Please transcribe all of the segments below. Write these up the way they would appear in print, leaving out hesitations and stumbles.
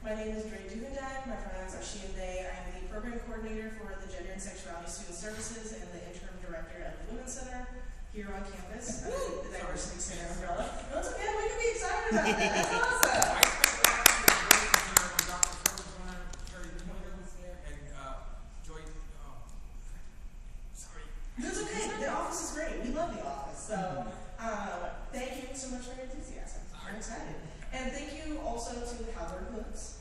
My name is Dre Duvendag. My pronouns are she and they. I'm the program coordinator for the Gender and Sexuality Student Services and the interim director at the Women's Center here on campus, the Diversity Center umbrella. No, it's okay, we can be excited about that. That's awesome. That's okay. The office is great. We love the office. So thank you so much for your enthusiasm. I'm excited. And thank you also to Halberd Hooks.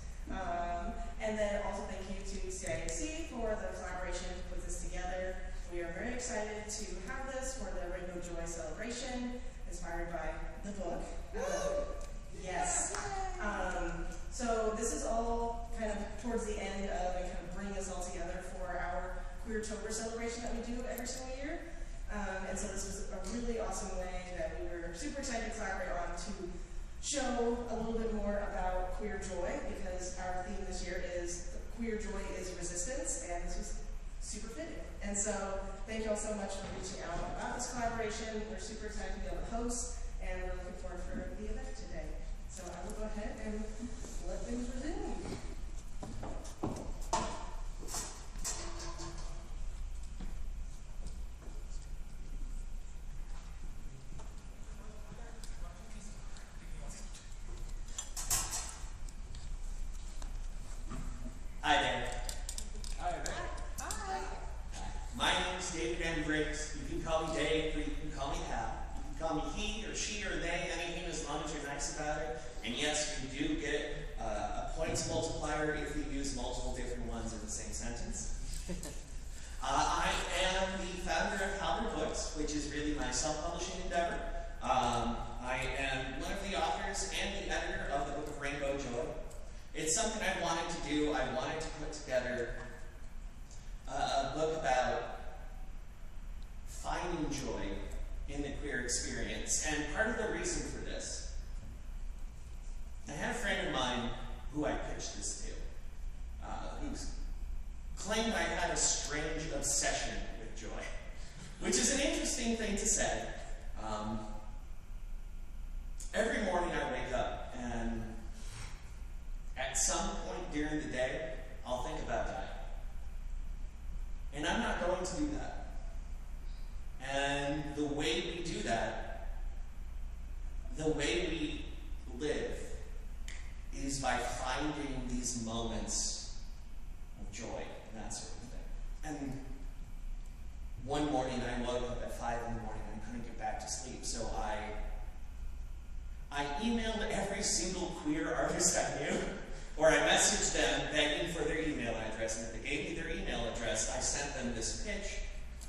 And then also thank you to CIAC for the collaboration to put this together. We are very excited to have this for the Rainbow Joy celebration, inspired by the book. Yes. So this is all kind of towards the end of and kind of bring us all together for our Queertober celebration that we do every single year. And so this was a really awesome way that we were super excited to collaborate on to show a little bit more about queer joy, because our theme this year is Queer Joy is Resistance, and this was super fitting. And so thank you all so much for reaching out about this collaboration. We're super excited to be able to host, and we're looking forward for the event today. So I will go ahead and let things resume. Hi there. Hi there. Hi. My name is Briggs. You can call me Dave, or you can call me Hal. You can call me he or she or they, anything as long as you're nice about it. And yes, you do get a points multiplier if you use multiple different ones in the same sentence. I am the founder of Halberd Books, which is really my self-publishing endeavor. I am one of the authors and the editor of the book of Rainbow Joy. It's something I wanted to do. I wanted to put together a book about finding joy in the queer experience. And part of the reason for this, I had a friend of mine who I pitched this to, who claimed I had a strange obsession with joy, which is an interesting thing to say. Every morning I wake up, and at some point during the day, I'll think about dying. And I'm not going to do that. And the way we do that, the way we live, is by finding these moments of joy and that sort of thing. And one morning I woke up at 5 in the morning and I couldn't get back to sleep, so I emailed every single queer artist I knew, or I messaged them begging for their email address, and if they gave me their email address, I sent them this pitch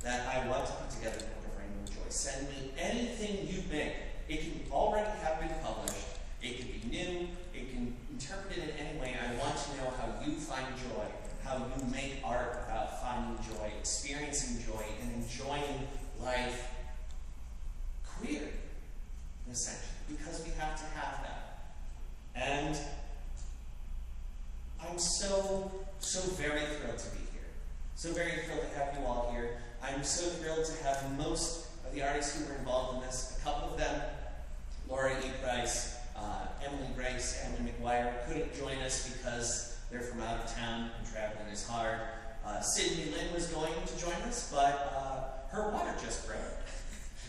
that I want to put together the book of Rainbow Joy. Send me anything you make. It can already have been published. It can be new. It can interpret it in any way. I want to know how you find joy, how you make art about finding joy, experiencing joy, and enjoying life queer, essentially, because we have to have that. And I'm so very thrilled to be here. So very thrilled to have you all here. I'm so thrilled to have most of the artists who were involved in this. A couple of them, Laura E. Price, Emily Grace, Andon McGuire, couldn't join us because they're from out of town and traveling is hard. Lynne was going to join us, but her water just broke.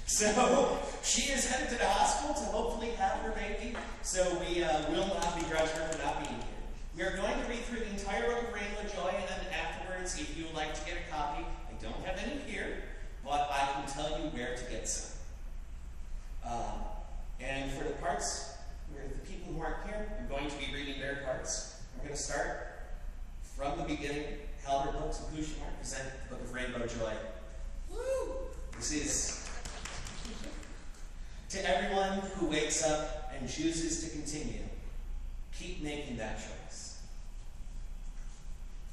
So she is headed to the hospital to hopefully have her baby. So we will not begrudge her for not being here. We are going to read through the entire book of Rainbow Joy, and then afterwards, if you would like to get a copy, I don't have any here, but I can tell you where to get some. And for the parts where the people who aren't here, I'm going to be reading their parts. I'm going to start from the beginning. Halberd Books and Pooshie Mart present the book of Rainbow Joy. Woo! This is to everyone who wakes up and chooses to continue. Keep making that choice.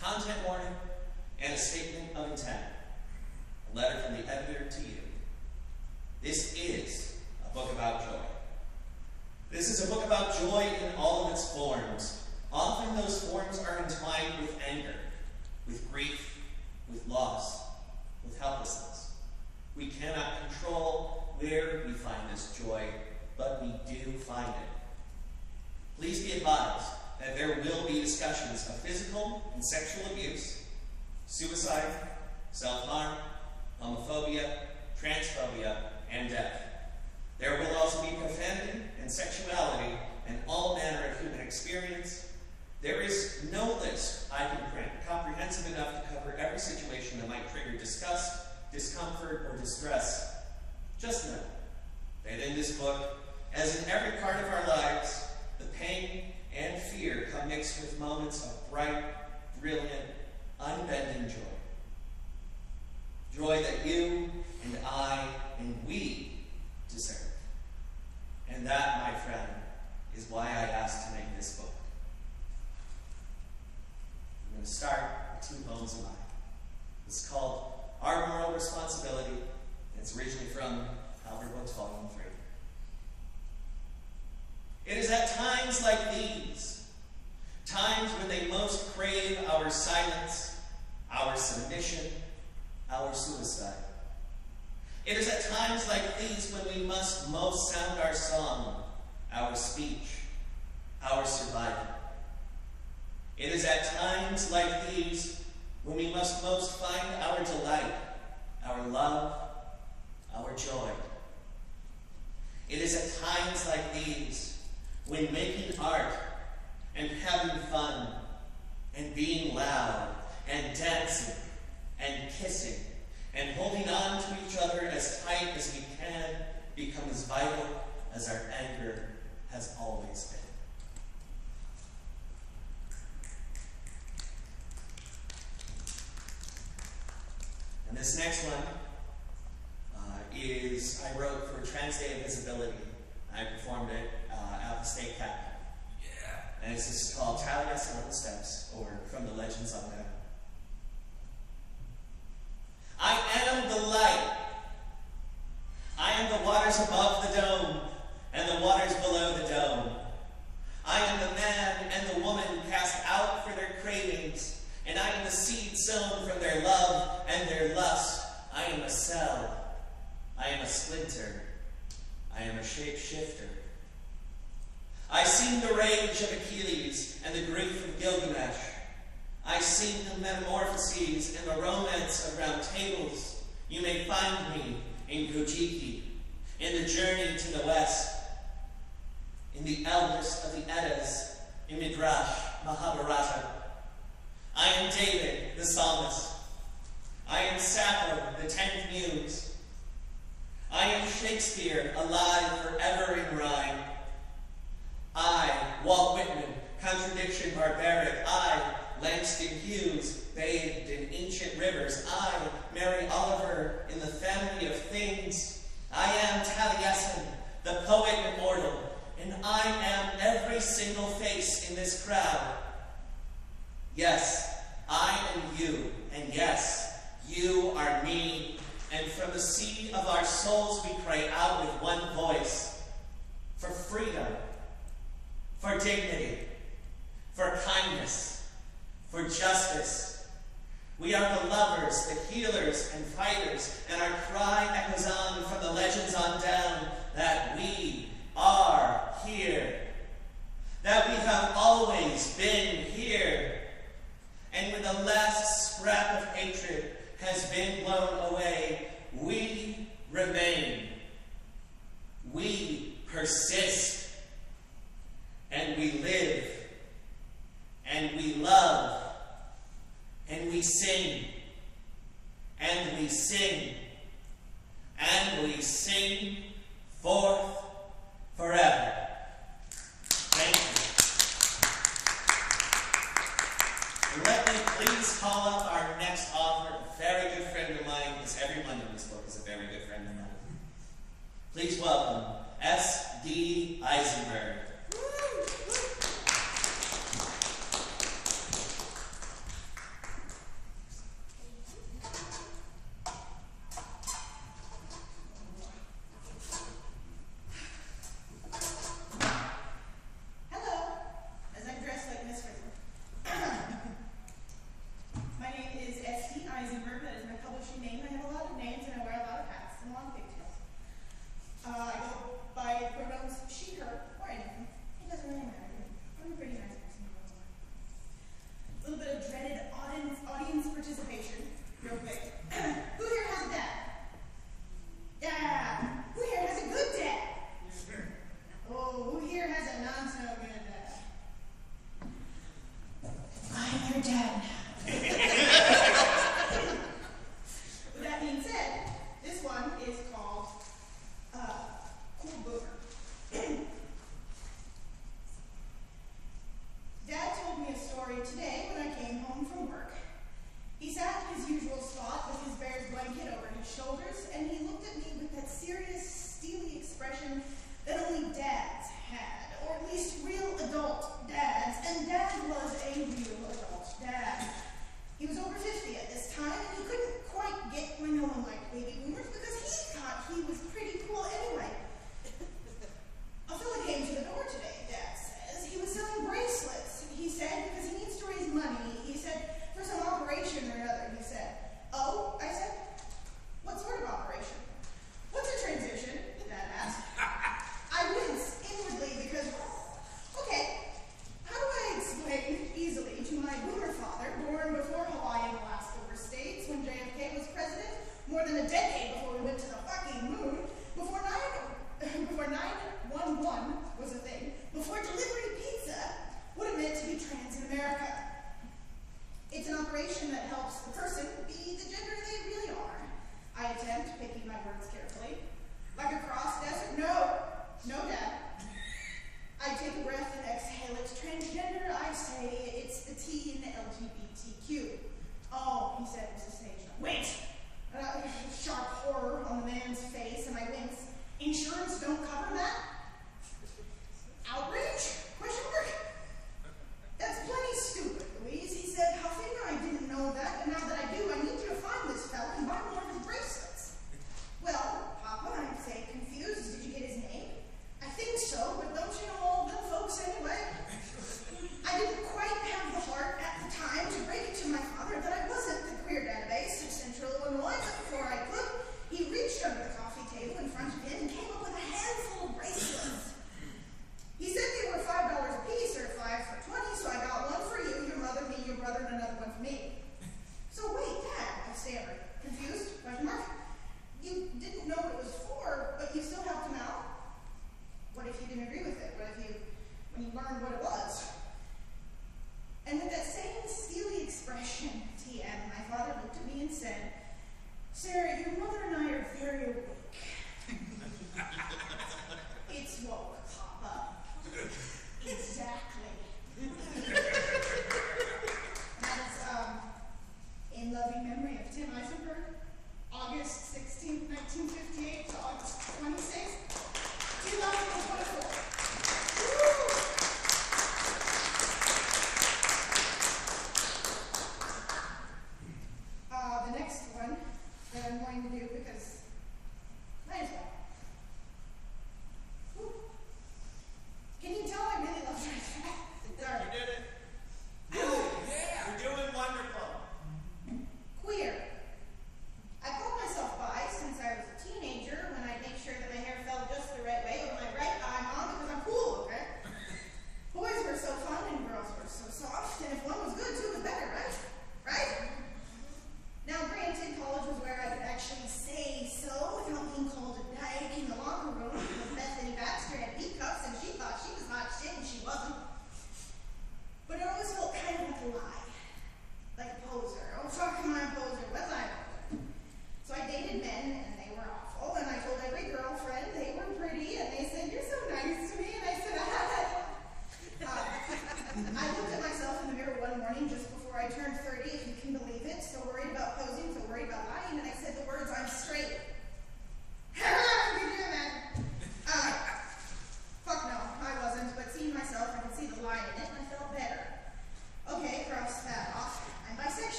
Content warning and a statement of intent. A letter from the editor to you. This is a book about joy. This is a book about joy in all of its forms. Often those forms are entwined with anger, with grief, with loss, with helplessness. We cannot control where we find this joy, but we do find it. Please be advised that there will be discussions of physical and sexual abuse, suicide, self-harm, homophobia, transphobia, and death. There will also be profanity and sexuality and all manner of human experience. There is no list I can print comprehensive enough to cover every situation that might trigger disgust, discomfort, or distress. Just know that in this book, as in every part of our lives, the pain and fear come mixed with moments of bright, brilliant, unbending joy. Joy that you and I and we deserve. And that, my friend, is why I asked to make this book. I'm going to start with two poems of mine. It's called Our Moral Responsibility, and it's originally from Halberd, Volume 3. It is at times like these, times when they most crave our silence, our submission, our suicide. It is at times like these when we must most sound our song, our speech, our survival. It is at times like these when we must most find our delight, our love, our joy. It is at times like these when making art and having fun and being loud and dancing and kissing and holding on to each other as tight as we can become as vital as our anger has always been. And this next one I wrote for Trans Day of Visibility. I performed it at the state capitol. Yeah. And it's just called Addison on the Steps, or From the Legends on Down. I am the light. I am the waters above the dome, and the waters below the dome. I am the man and the woman cast out for their cravings, and I am the seed sown from their love and their lust. I am a cell. I am a splinter. I am a shapeshifter. I sing the rage of Achilles and the grief of Gilgamesh. I sing the metamorphoses and the romance of round tables. You may find me in Kojiki, in the journey to the west, in the eldest of the Eddas, in Midrash, Mahabharata. I am David, the psalmist. I am Sappho, the 10th muse. I am Shakespeare, alive forever in rhyme. I, Walt Whitman, contradiction barbaric. I, Langston Hughes, bathed in ancient rivers. I, Mary Oliver, in the family of things. I am Taliesin, the poet immortal, and I am every single face in this crowd. Yes, I am you, and yes, you are me. And from the seed of our souls we cry out with one voice for freedom, for dignity, for kindness, for justice. We are the lovers, the healers, and fighters, and our cry echoes on from the legends on down that we are here, that we have always been here. And when the last scrap of hatred has been blown away, we remain. We persist. And we live. And we love. And we sing. And we sing. And we sing forth forever. Thank you. And let me please call up our next author, a very good friend of mine, because everyone in this book is a very good friend of mine. Please welcome S.D. Isenberg.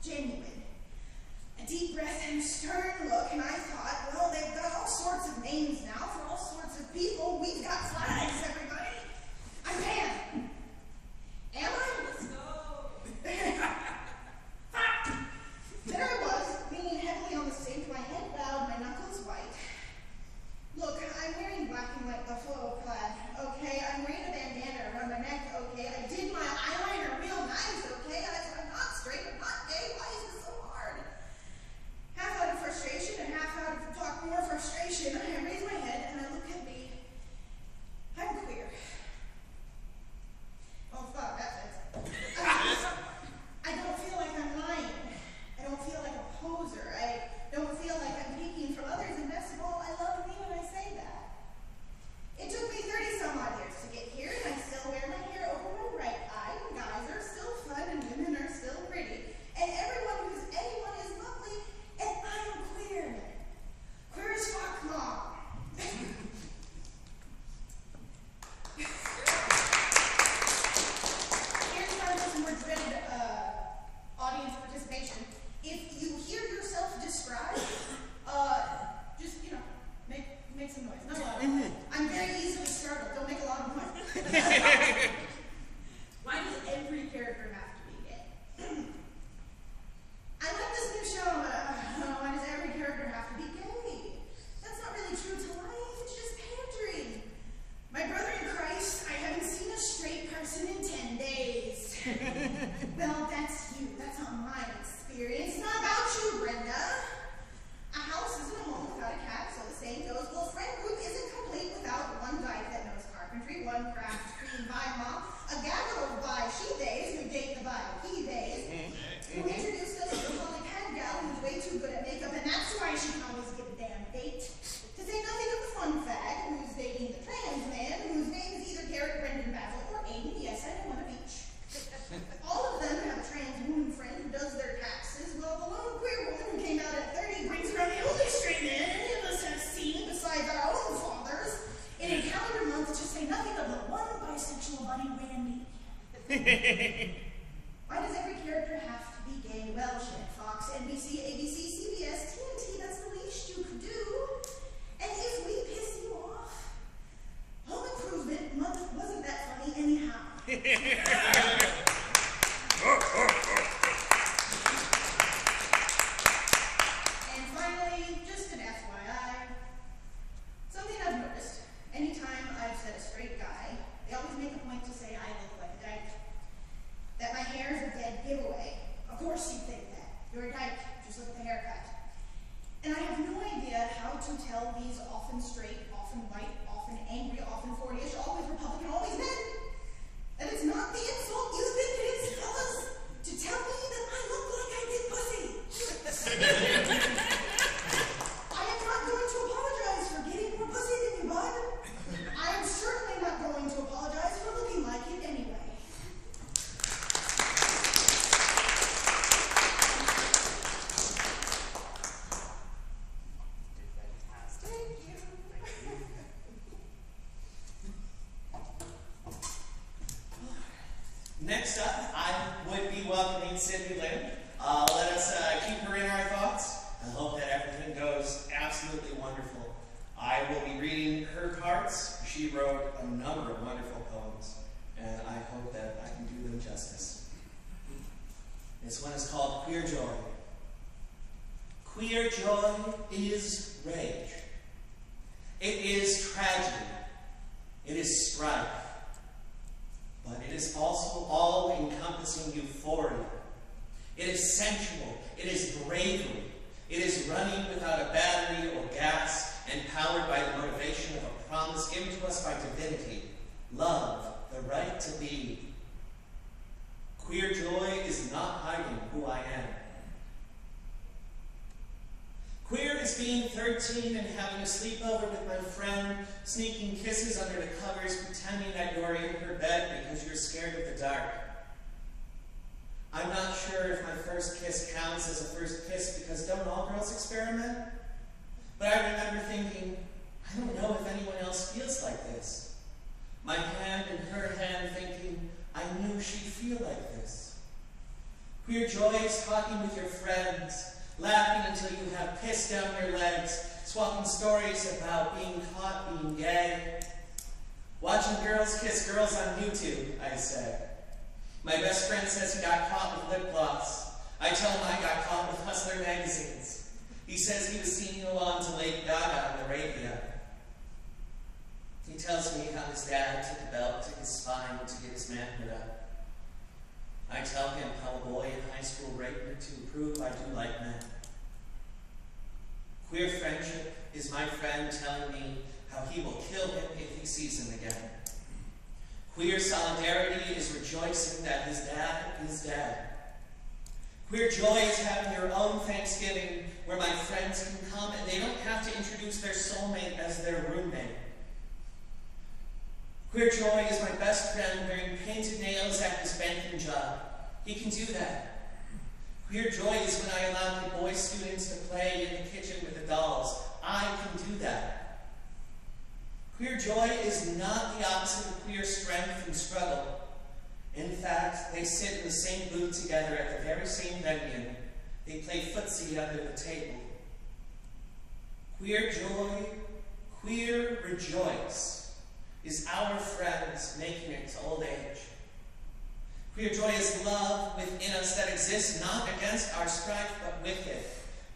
genuine. A deep breath and a stern look, and I thought, well, they've got all sorts of names now for all sorts of people. We've got flags, everybody. I'm Pam. Am I? Let's go. There I was, leaning heavily on the sink, my head bowed, my knuckles white. Look, I'm wearing black and white buffalo plaid, okay? I'm wearing a bandana around my neck, okay? I did my eyeliner real nice, okay? I'm not straight, I'm not gay. Why is this so hard? Half out of frustration and half out of talk more frustration, I raise my head and I look at me. I'm queer. Oh, fuck, that's it. I don't feel like I'm lying. I don't feel like a poser. I don't feel like I'm peeking from others, and best of all, I love me when I say that. It took me 30-some odd years to get here, and I still wear my hair over my right eye, and guys are still fun, and women are still pretty, and everyone who's anyone is lovely, and I am queer. Queer as fuck, Mom. Here's time for some more dreaded audience participation. If you hear yourself described, just, make some noise. Not a lot of noise. I'm very easily startled. Don't make a lot of noise. Why does every character have to be gay? I like this new show, but why does every character have to be gay? That's not really true to life. It's just pandering. My brother in Christ, I haven't seen a straight person in 10 days. Well, that's you. That's not my experience. It's not about you, Brenda. A house isn't a home without a cat, so the saying goes, well, friend group isn't complete without one dyke that knows carpentry, one craft queen by mom, a gaggle of by she days who date the by he days, who introduced us to a holly cat gal who's way too good at makeup, and that's why she can always get a damn date. To say nothing of the fun fag who's dating the trans man, whose name is either Garrett, Brendan, Basil, or Aiden. Yes, I know on a beach. All of them have a trans woman friend who does their taxes, while the lone queer woman who came out at 30 brings around the only straight man any of us have seen besides our own fathers in a calendar month, to say nothing of the one bisexual buddy Randy. Why does every character have to be gay? Well, shit, Fox, NBC, ABC, CBS, TNT, that's the least you could do. And if we piss you off, Home Improvement Month wasn't that funny anyhow. And finally, just an FYI, something I've noticed, anytime I've said a straight guy, they always make a point to say I look like a dyke. That my hair's a dead giveaway. Of course you think that. You're a dyke, just look at the haircut. And I have no idea how to tell these often straight, often white, often angry, often 40-ish, always Republican, always men, that it's not the insult you think it is, fellas, to tell me that I look like I get pussy. I am not going to apologize for getting more pussy than you, bud. I am certainly not going to apologize for looking like it anyway. Next up, I would be welcoming Lynne. Let us keep her in our thoughts. I hope that everything goes absolutely wonderful. I will be reading her parts. She wrote a number of wonderful poems, and I hope that I can do them justice. This one is called Queer Joy. Queer joy is rage. It is tragedy. It is strife. But it is also all-encompassing euphoria. It is sensual. It is bravery. It is running without a battery or gas and powered by the motivation of a promise given to us by divinity. Love, the right to be. Queer joy is not hiding who I am. Queer is being 13 and having a sleepover with my friend, sneaking kisses under the covers, pretending that you're in her bed because you're scared of the dark. I'm not sure if my first kiss counts as a first kiss because don't all girls experiment? But I remember thinking, I don't know if anyone else feels like this. My hand in her hand thinking, I knew she'd feel like this. Queer joy is talking with your friends, laughing until you have pissed down your legs, swapping stories about being caught being gay. Watching girls kiss girls on YouTube, I say. My best friend says he got caught with lip gloss. I tell him I got caught with Hustler magazines. He says he was singing along to Lady Gaga on the radio. He tells me how his dad took a belt to his spine to get his manhood up. I tell him how a boy in high school raped me to prove I do like men. Queer friendship is my friend telling me how he will kill him if he sees him again. Queer solidarity is rejoicing that his dad is dead. Queer joy is having your own Thanksgiving where my friends can come and they don't have to introduce their soulmate as their roommate. Queer joy is my best friend wearing painted nails at his banking job. He can do that. Queer joy is when I allow my boy students to play in the kitchen with the dolls. I can do that. Queer joy is not the opposite of queer strength and struggle. In fact, they sit in the same booth together at the very same venue. They play footsie under the table. Queer joy, queer rejoice, is our friends making it to old age. Queer joy is love within us that exists not against our strife, but with it.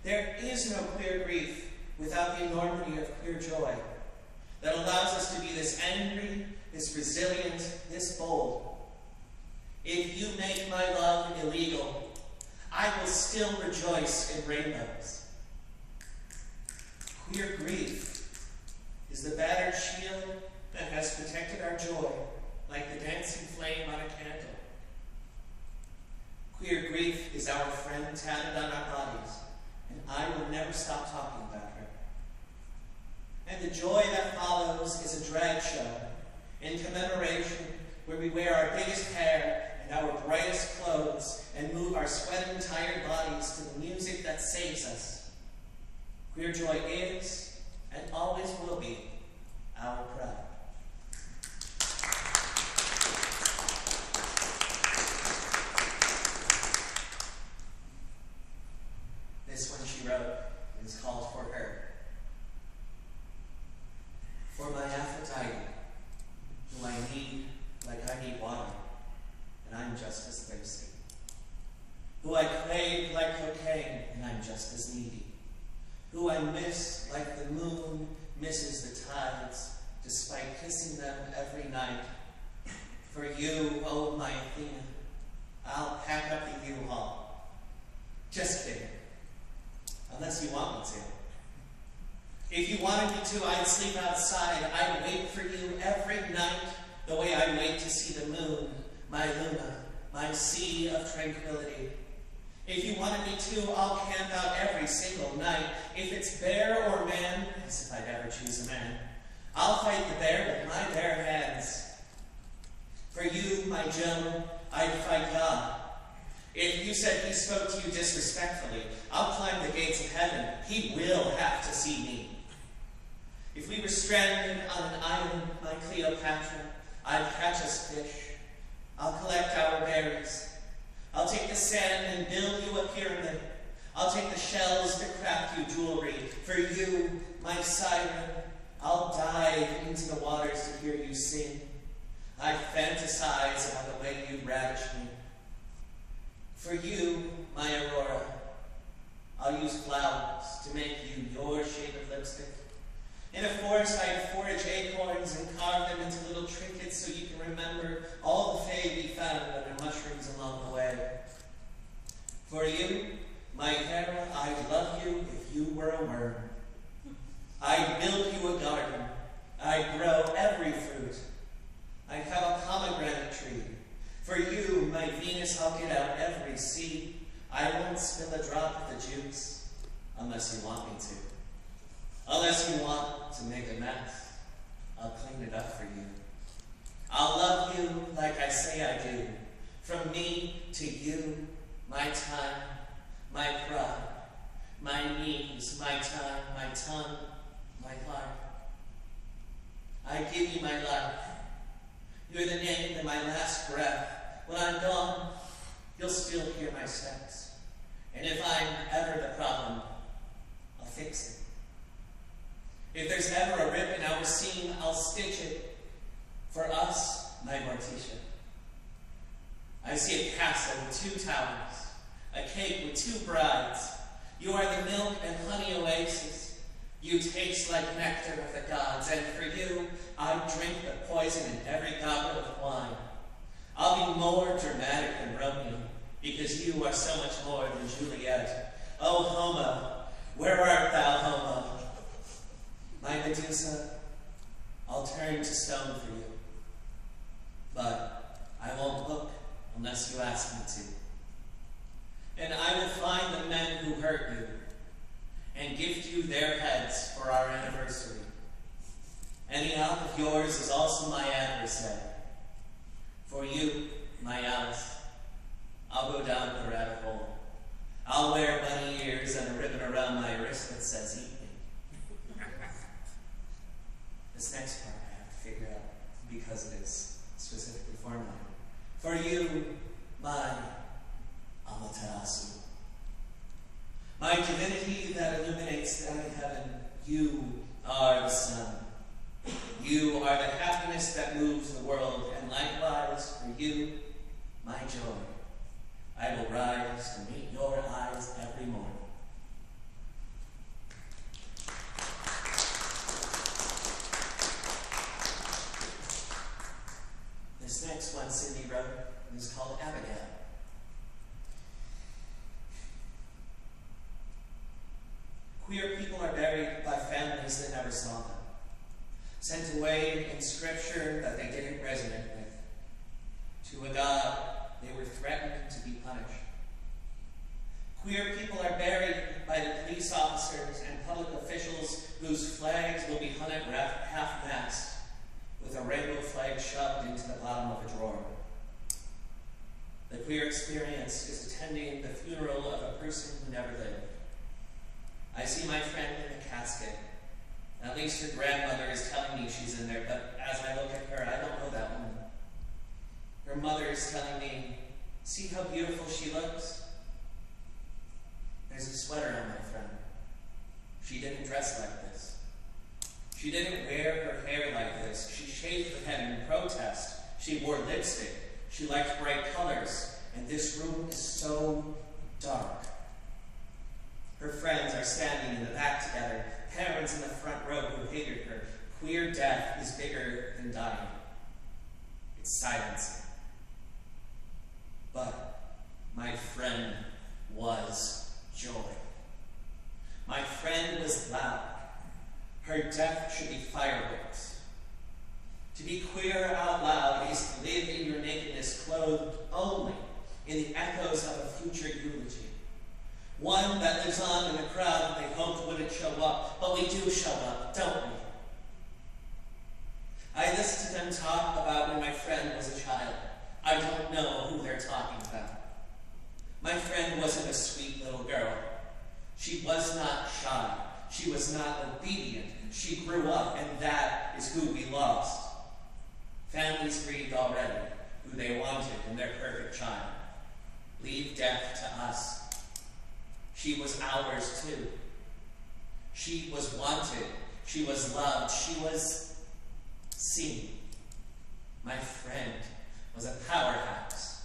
There is no queer grief without the enormity of queer joy that allows us to be this angry, this resilient, this bold. If you make my love illegal, I will still rejoice in rainbows. Queer grief is the battered shield that has protected our joy like the dancing flame on a candle. Queer grief is our friend tatted on our bodies, and I will never stop talking about her. And the joy that follows is a drag show in commemoration where we wear our biggest hair and our brightest clothes and move our sweating, tired bodies to the music that saves us. Queer joy is, and always will be, our pride. This one she wrote is called For Her. For my Aphrodite, who I need like I need water, and I'm just as thirsty. Who I crave like cocaine, and I'm just as needy. Who I miss like the moon misses the tides, despite kissing them every night. For you, oh my Athena, I'll pack up the U-Haul. Just kidding. Unless you want me to. If you wanted me to, I'd sleep outside. I'd wait for you every night, the way I wait to see the moon, my Luna, my sea of tranquility. If you wanted me to, I'll camp out every single night. If it's bear or man, as if I'd ever choose a man, I'll fight the bear with my bare hands. For you, my Joan, I'd fight God. If you said he spoke to you disrespectfully, I'll climb the gates of heaven. He will have to see me. If we were stranded on an island, my Cleopatra, I'd catch us fish. I'll collect our berries. I'll take the sand and build you a pyramid. I'll take the shells to craft you jewelry. For you, my siren, I'll dive into the waters to hear you sing. I fantasize about the way you ravish me. For you, my Aurora, I'll use flowers to make you your shade of lipstick. In a forest, I'd forage acorns and carve them into little trinkets so you can remember all the fae we found under mushrooms along the way. For you, my Hera, I'd love you if you were a worm. I'd build you a garden. I'd grow every fruit. I'd have a pomegranate tree. For you, my Venus, I'll get out every seed. I won't spill a drop of the juice, unless you want me to. Unless you want to make a mess, I'll clean it up for you. I'll love you like I say I do. From me to you, my time, my pride, my knees, my time, my tongue, my heart. I give you my life. You're the name in my last breath. When I'm gone, you'll still hear my steps. And if I'm ever the problem, I'll fix it. If there's ever a rip in our seam, I'll stitch it. For us, my Morticia. I see a castle with 2 towers, a cake with 2 brides. You are the milk and honey oasis. You taste like nectar of the gods, and for you, I drink the poison in every goblet of wine. I'll be more dramatic than Romeo, because you are so much more than Juliet. Oh, Homo, where art thou, Homo? My Medusa, I'll turn to stone for you. But I won't look unless you ask me to. And I will find the men who hurt you, and gift you their heads for our anniversary. Any out of yours is also my adversary. For you, my Alice, I'll go down the rabbit hole. I'll wear bunny ears and a ribbon around my wrist that says eat me. This next part I have to figure out because it is specifically formulated. For you, my Amaterasu. My divinity that illuminates starry heaven, you are the sun. You are the happiness that moves the world, and likewise, for you, my joy. I will rise to meet your eyes every morning. This next one Sydney wrote is called Abigail. Queer people are buried by families that never saw them, sent away in scripture that they didn't resonate with. To a God, they were threatened to be punished. Queer people are buried by the police officers and public officials whose flags will be hung at half-mast, with a rainbow flag shoved into the bottom of a drawer. The queer experience is attending the funeral of a person who never lived. I see my friend in the casket. At least her grandmother is telling me she's in there, but as I look at her, I don't know that woman. Her mother is telling me, see how beautiful she looks? There's a sweater on my friend. She didn't dress like this. She didn't wear her hair like this. She shaved her head in protest. She wore lipstick. She liked bright colors. And this room is so dark. Her friends are standing in the back together, parents in the front row who hated her. Queer death is bigger than dying. It's silencing. But my friend was joy. My friend was loud. Her death should be fireworks. To be queer out loud is to live in your nakedness, clothed only in the echoes of a future eulogy. One that lives on in a crowd they hoped wouldn't show up, but we do show up, don't we? I listen to them talk about when my friend was a child. I don't know who they're talking about. My friend wasn't a sweet little girl. She was not shy. She was not obedient. She grew up, and that is who we lost. Families grieved already who they wanted in their perfect child. Leave death to us. She was ours too. She was wanted. She was loved. She was seen. My friend was a powerhouse.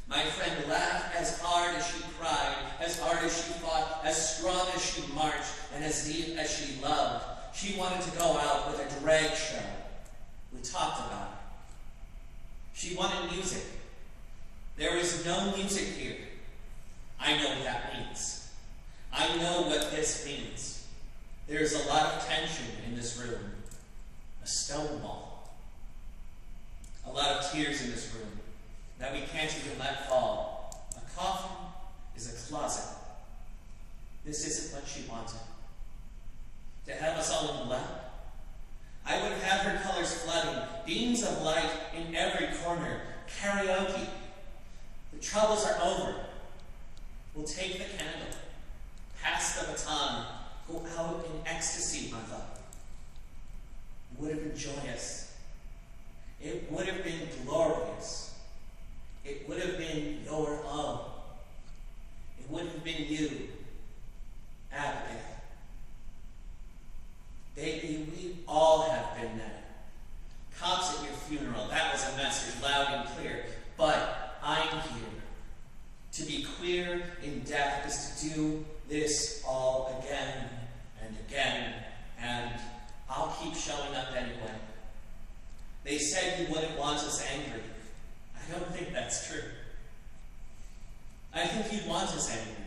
My friend laughed as hard as she cried, as hard as she fought, as strong as she marched, and as deep as she loved. She wanted to go out with a drag show. We talked about it. She wanted music. There is no music here. I know what that means. I know what this means. There's a lot of tension in this room. A stone wall. A lot of tears in this room that we can't even let fall. A coffin is a closet. This isn't what she wanted. To have us all in black. I would have her colors flooding, beams of light in every corner, karaoke. The troubles are over. We'll take the candle, pass the baton, go out in ecstasy, my love. It would have been joyous. It would have been glorious. it would have been your own. It would have been you, Abigail. Baby, we all have been there. Cops at your funeral, that was a message loud and clear. But I'm here. To be queer in death is to do this all again and again, and I'll keep showing up anyway. They said you wouldn't want us angry. I don't think that's true. I think you'd want us angry.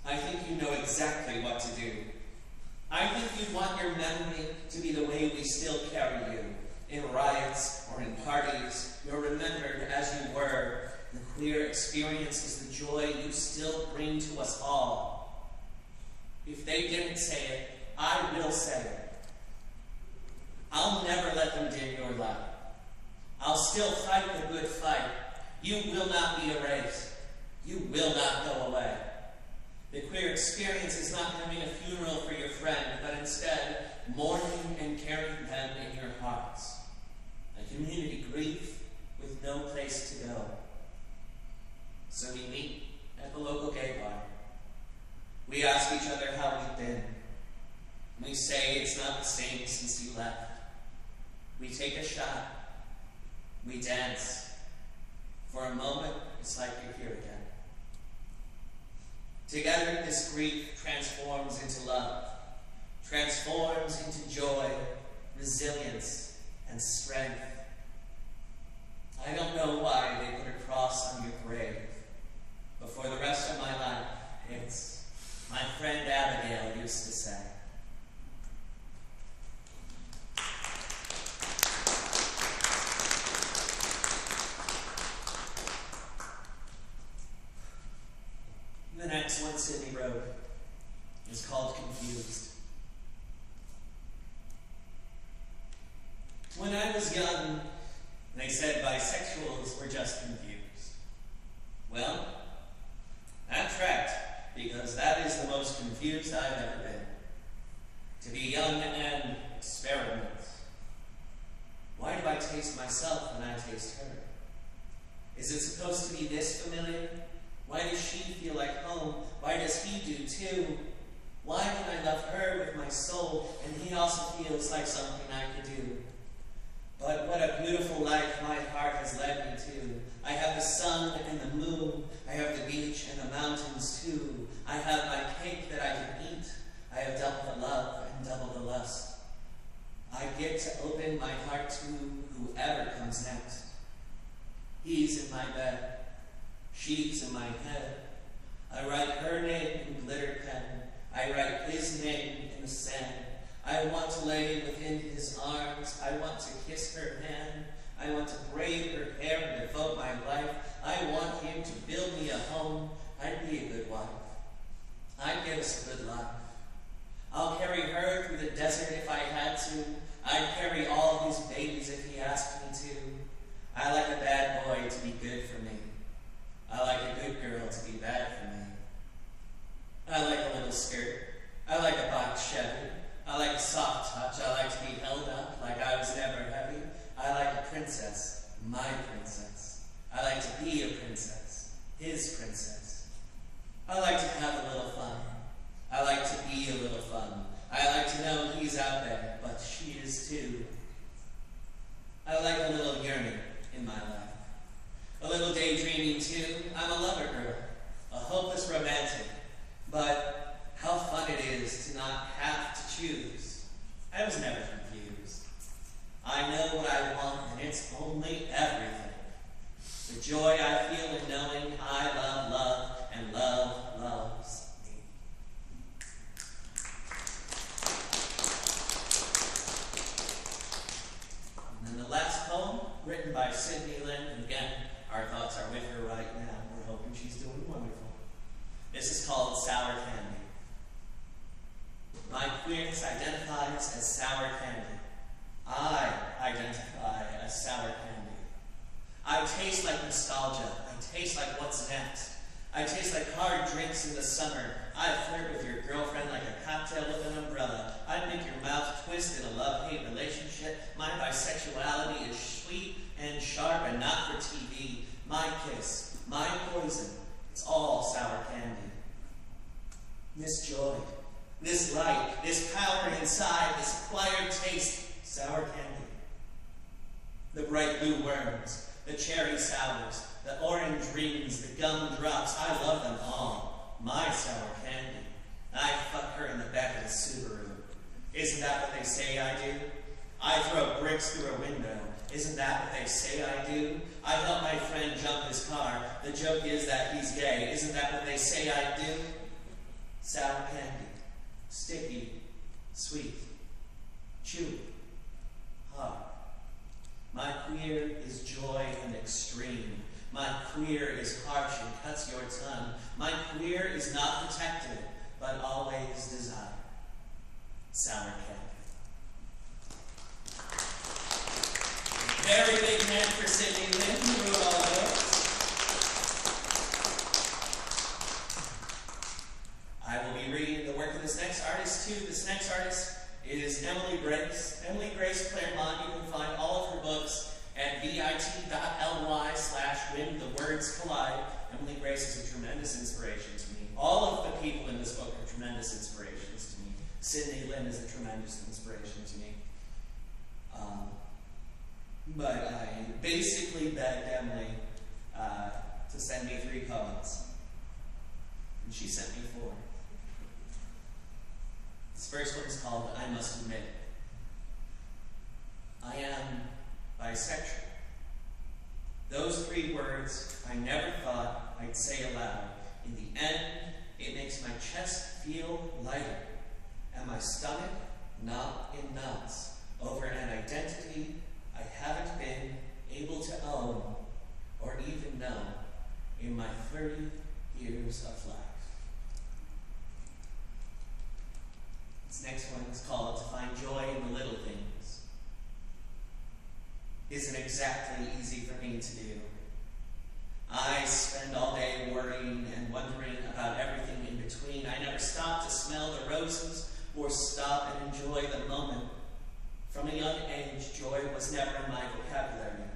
I think you know exactly what to do. I think you'd want your memory to be the way we still carry you. In riots or in parties, you're remembered as you were. The queer experience is the joy you still bring to us all. If they didn't say it, I will say it. I'll never let them dim your light. I'll still fight the good fight. You will not be erased. You will not go away. The queer experience is not having a funeral for your friend, but instead mourning and carrying them in your hearts. A community grief with no place to go. So we meet at the local gay bar. We ask each other how we've been. We say it's not the same since you left. We take a shot. We dance. For a moment, it's like you're here again. Together, this grief transforms into love, transforms into joy, resilience, and strength. I don't know why they put a cross on your grave, but for the rest of my life, it's my friend Abigail used to say. The next one Sydney wrote is called Confused. When I was young, they said bisexuals were just confused. Well, that tracked, because that is the most confused I've ever been. To be young and experiment. Why do I taste myself when I taste her? Is it supposed to be this familiar? Why does she feel like home? Why does he do too? Why can I love her with my soul, and he also feels like something I could do? But what a beautiful life my heart has led me to. I have the sun and the moon. I have the beach and the mountains too. I have my cake that I can eat. I have double the love and double the lust. I get to open my heart to whoever comes next. He's in my bed. She's in my head. I write her name in glitter pen. I write his name in the sand. I want to lay within his arms. I want to kiss her hand. I want to braid her hair and devote my life. I want him to build me a home. I'd be a good wife. I'd give us a good life. I'll carry her through the desert if I had to. I'd carry all his babies if he asked me to. I like a bad boy to be good for me. I like a good girl to be bad for me. I like a little skirt. I like a box Chevy. I like a soft touch. I like to be held up like I was never heavy. I like a princess, my princess. I like to be a princess, his princess. I like to have a little fun. I like to be a little fun. I like to know he's out there, but she is too. I like a little yearning in my life. A little daydreaming too. I'm a lover girl, a hopeless romantic. But how fun it is to not have to choose. I was never confused. I know what I want, and it's only everything. The joy I feel in knowing I love love, and love loves me. And then the last poem, written by Sydney Lynne, and again, our thoughts are with her right now. We're hoping she's doing wonderful. This is called Sour Candy. My queerness identifies as sour candy. I identify as sour candy. I taste like nostalgia. I taste like what's next. I taste like hard drinks in the summer. I flirt with your girlfriend like a cocktail with an umbrella. I make your mouth twist in a love-hate relationship. My bisexuality is sweet and sharp and not for TV. my kiss, my poison. It's all sour candy. This joy, this light, this power inside, this acquired taste, sour candy. The bright blue worms, the cherry sours, the orange rings, the gum drops, I love them all. My sour candy. I fuck her in the back of the Subaru. Isn't that what they say I do? I throw bricks through a window. Isn't that what they say I do? I help my friend jump his car. The joke is that he's gay. Isn't that what they say I do? Sour candy. Sticky. Sweet. Chewy. Hard. My queer is joy and extreme. My queer is harsh and cuts your tongue. My queer is not protected, but always desired. Sour candy. Very big hand for Sydney Lynne, who wrote all those. I will be reading the work of this next artist too. This next artist is Emily Briggs. Emily Grace Claremont. You can find all of her books at bit.ly/when the words collide. Emily Grace is a tremendous inspiration to me. All of the people in this book are tremendous inspirations to me. Sydney Lynne is a tremendous inspiration to me. But I basically begged Emily to send me 3 poems. And she sent me 4. This first one is called I Must Admit. I am bisexual. Those 3 words I never thought I'd say aloud. In the end, it makes my chest feel lighter, and my stomach not in knots over an identity I haven't been able to own or even know in my 30 years of life. This next one is called To Find Joy in the Little Things. Isn't exactly easy for me to do. I spend all day worrying and wondering about everything in between. I never stop to smell the roses or stop and enjoy the moment. From a young age, joy was never in my vocabulary.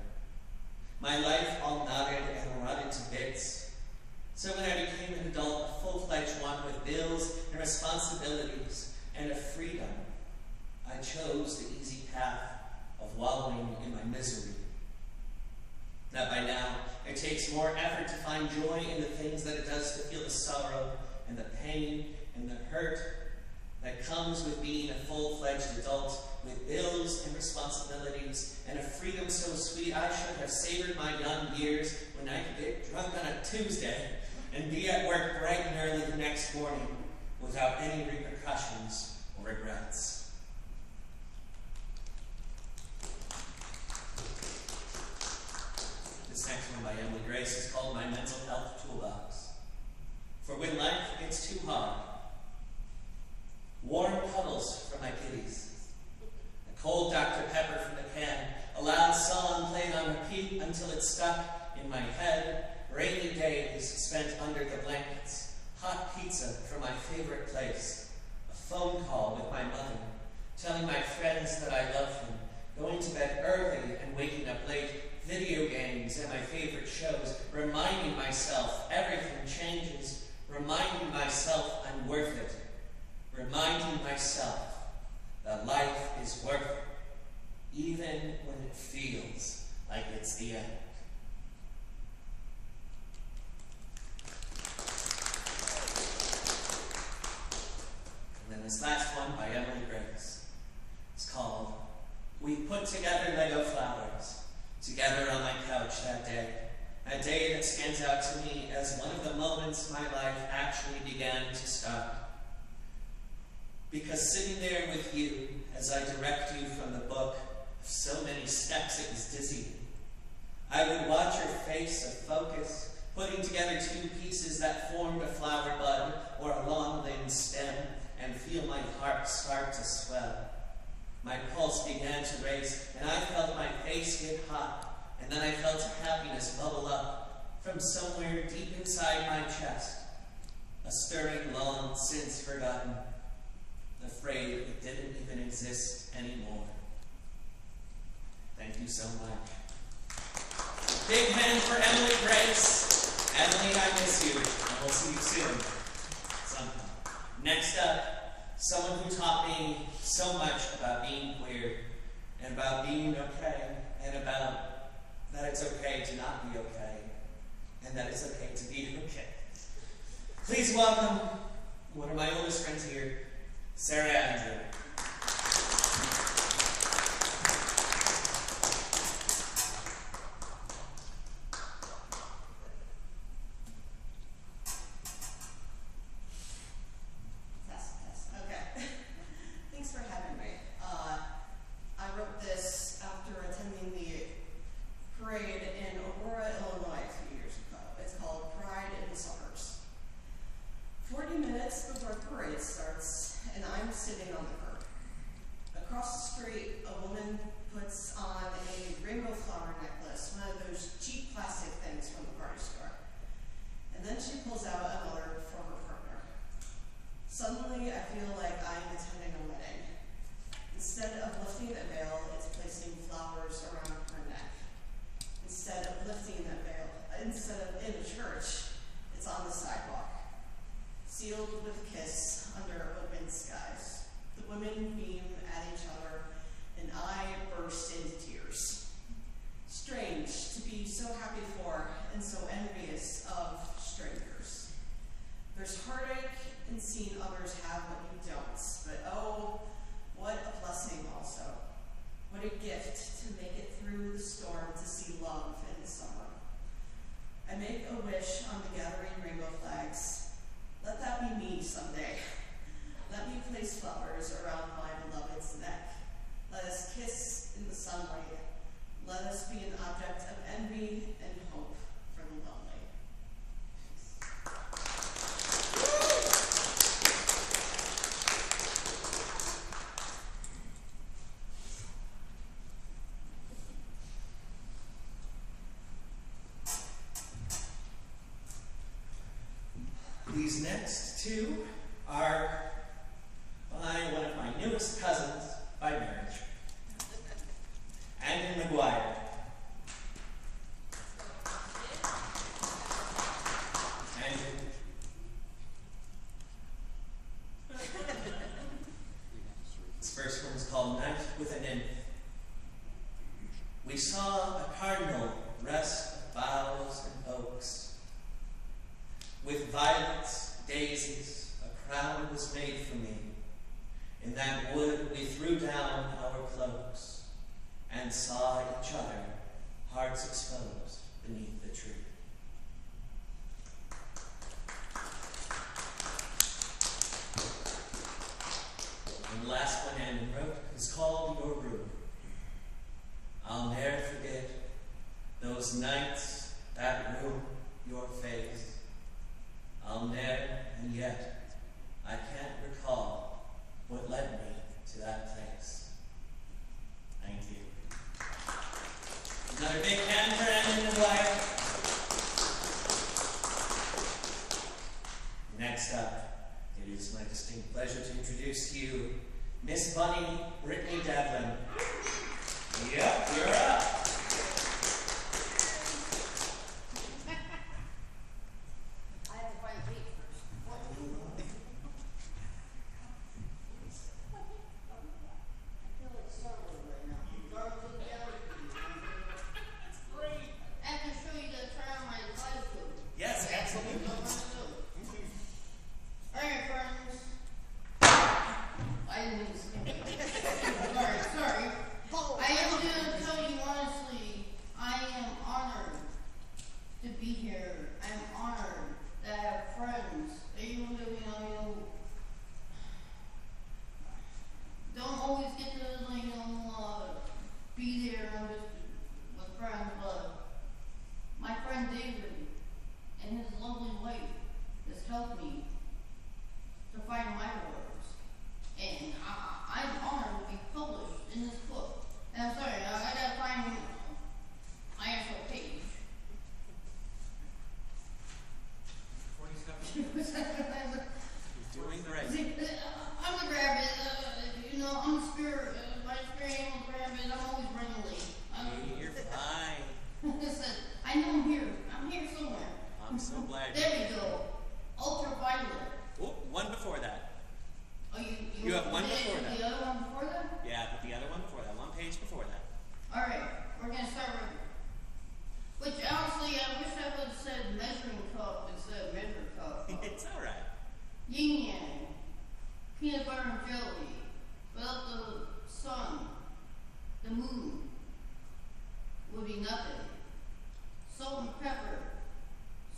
My life all knotted and rotted to bits. So when I became an adult, a full-fledged one with bills and responsibilities and a freedom, I chose the easy path of wallowing in my misery. That by now, it takes more effort to find joy in the things than it does to feel the sorrow and the pain and the hurt that comes with being a full-fledged adult with bills and responsibilities and a freedom so sweet I should have savored my young years when I could get drunk on a Tuesday and be at work bright and early the next morning without any repercussions or regrets. This next one by Emily Grace is called My Mental Health Toolbox. For when life gets too hard, warm puddles for my kitties, a cold Dr. Pepper from the can, a loud song played on repeat until it stuck in my head, rainy days spent under the blankets, hot pizza from my favorite place, a phone call with my mother, telling my friends that I love them, going to bed early and waking up late, video games and my favorite shows, reminding myself everything changes, reminding myself I'm worth it, reminding myself that life is worth it, even when it feels like it's the end. And then this last one by Emily Briggs. It's called We Put Together Lego Flowers, together on my couch that day. A day that stands out to me as one of the moments my life actually began to start. Because sitting there with you, as I direct you from the book of so many steps it was dizzying, I would watch your face of focus, putting together 2 pieces that formed a flower bud or a long-limbed stem, and feel my heart start to swell. My pulse began to race, and I felt my face get hot, and then I felt happiness bubble up from somewhere deep inside my chest, a stirring long since forgotten, afraid it didn't even exist anymore. Thank you so much. Big hand for Emily Briggs. Emily, I miss you. And we'll see you soon. Sometime. Next up, someone who taught me so much about being queer, and about being okay, and about that it's okay to not be okay, and that it's okay to be okay. Please welcome one of my oldest friends here, Sarah Andrew. These next two are by one of my newest cousins by marriage, Andon McGuire. Andon. This first one is called Night with a Nymph. We saw a cardinal rest of boughs and oaks. With violets, daisies, a crown was made for me. In that wood we threw down our cloaks and saw each other, hearts exposed beneath the tree. And the last one Andon wrote is called Your Room. I'll ne'er forget those nights, that room, your face. I'll never, and yet, I can't recall what led me to that place. Thank you. Another big hand for Andon McGuire. Next up, it is my distinct pleasure to introduce to you Miss Bunny Brittany Devlin. Yep, you're up. Sorry. I am going to tell you honestly, I am honored to be here. I'm honored that I have friends. Even though, don't always get to, be there with friends, but my friend David and his lovely wife has helped me to find my words. And I'm honored to be published in this book. And I'm sorry, I gotta find my actual page. 47. Doing great. I'm gonna grab it. I'm the spirit. My spirit animal grab it. I'm always running late. You're fine. Listen, Man, peanut butter and jelly, without the sun, the moon, would be nothing. Salt and pepper,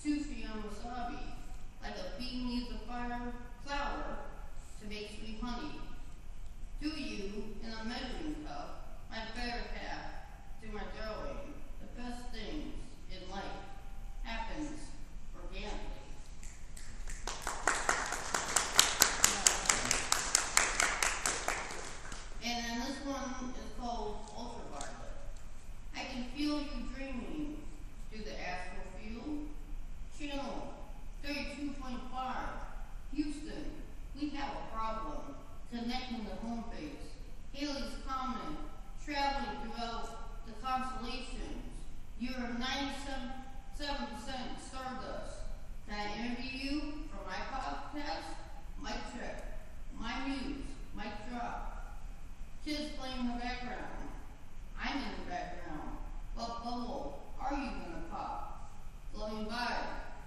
sushi and wasabi, like a bee needs a flower to make sweet honey. Do you, in a measuring cup, my better half, to my darling, the best things in life happens organically. And then this one is called Ultraviolet. I can feel you dreaming through the astral field. Channel 32.5, Houston, we have a problem connecting the home base. Haley's Comet, traveling throughout the constellations. You're 97% stardust. Can I interview you for my podcast? Mic check. My muse, mic drop. Kids playing in the background. I'm in the background. What bubble are you gonna pop? Floating by.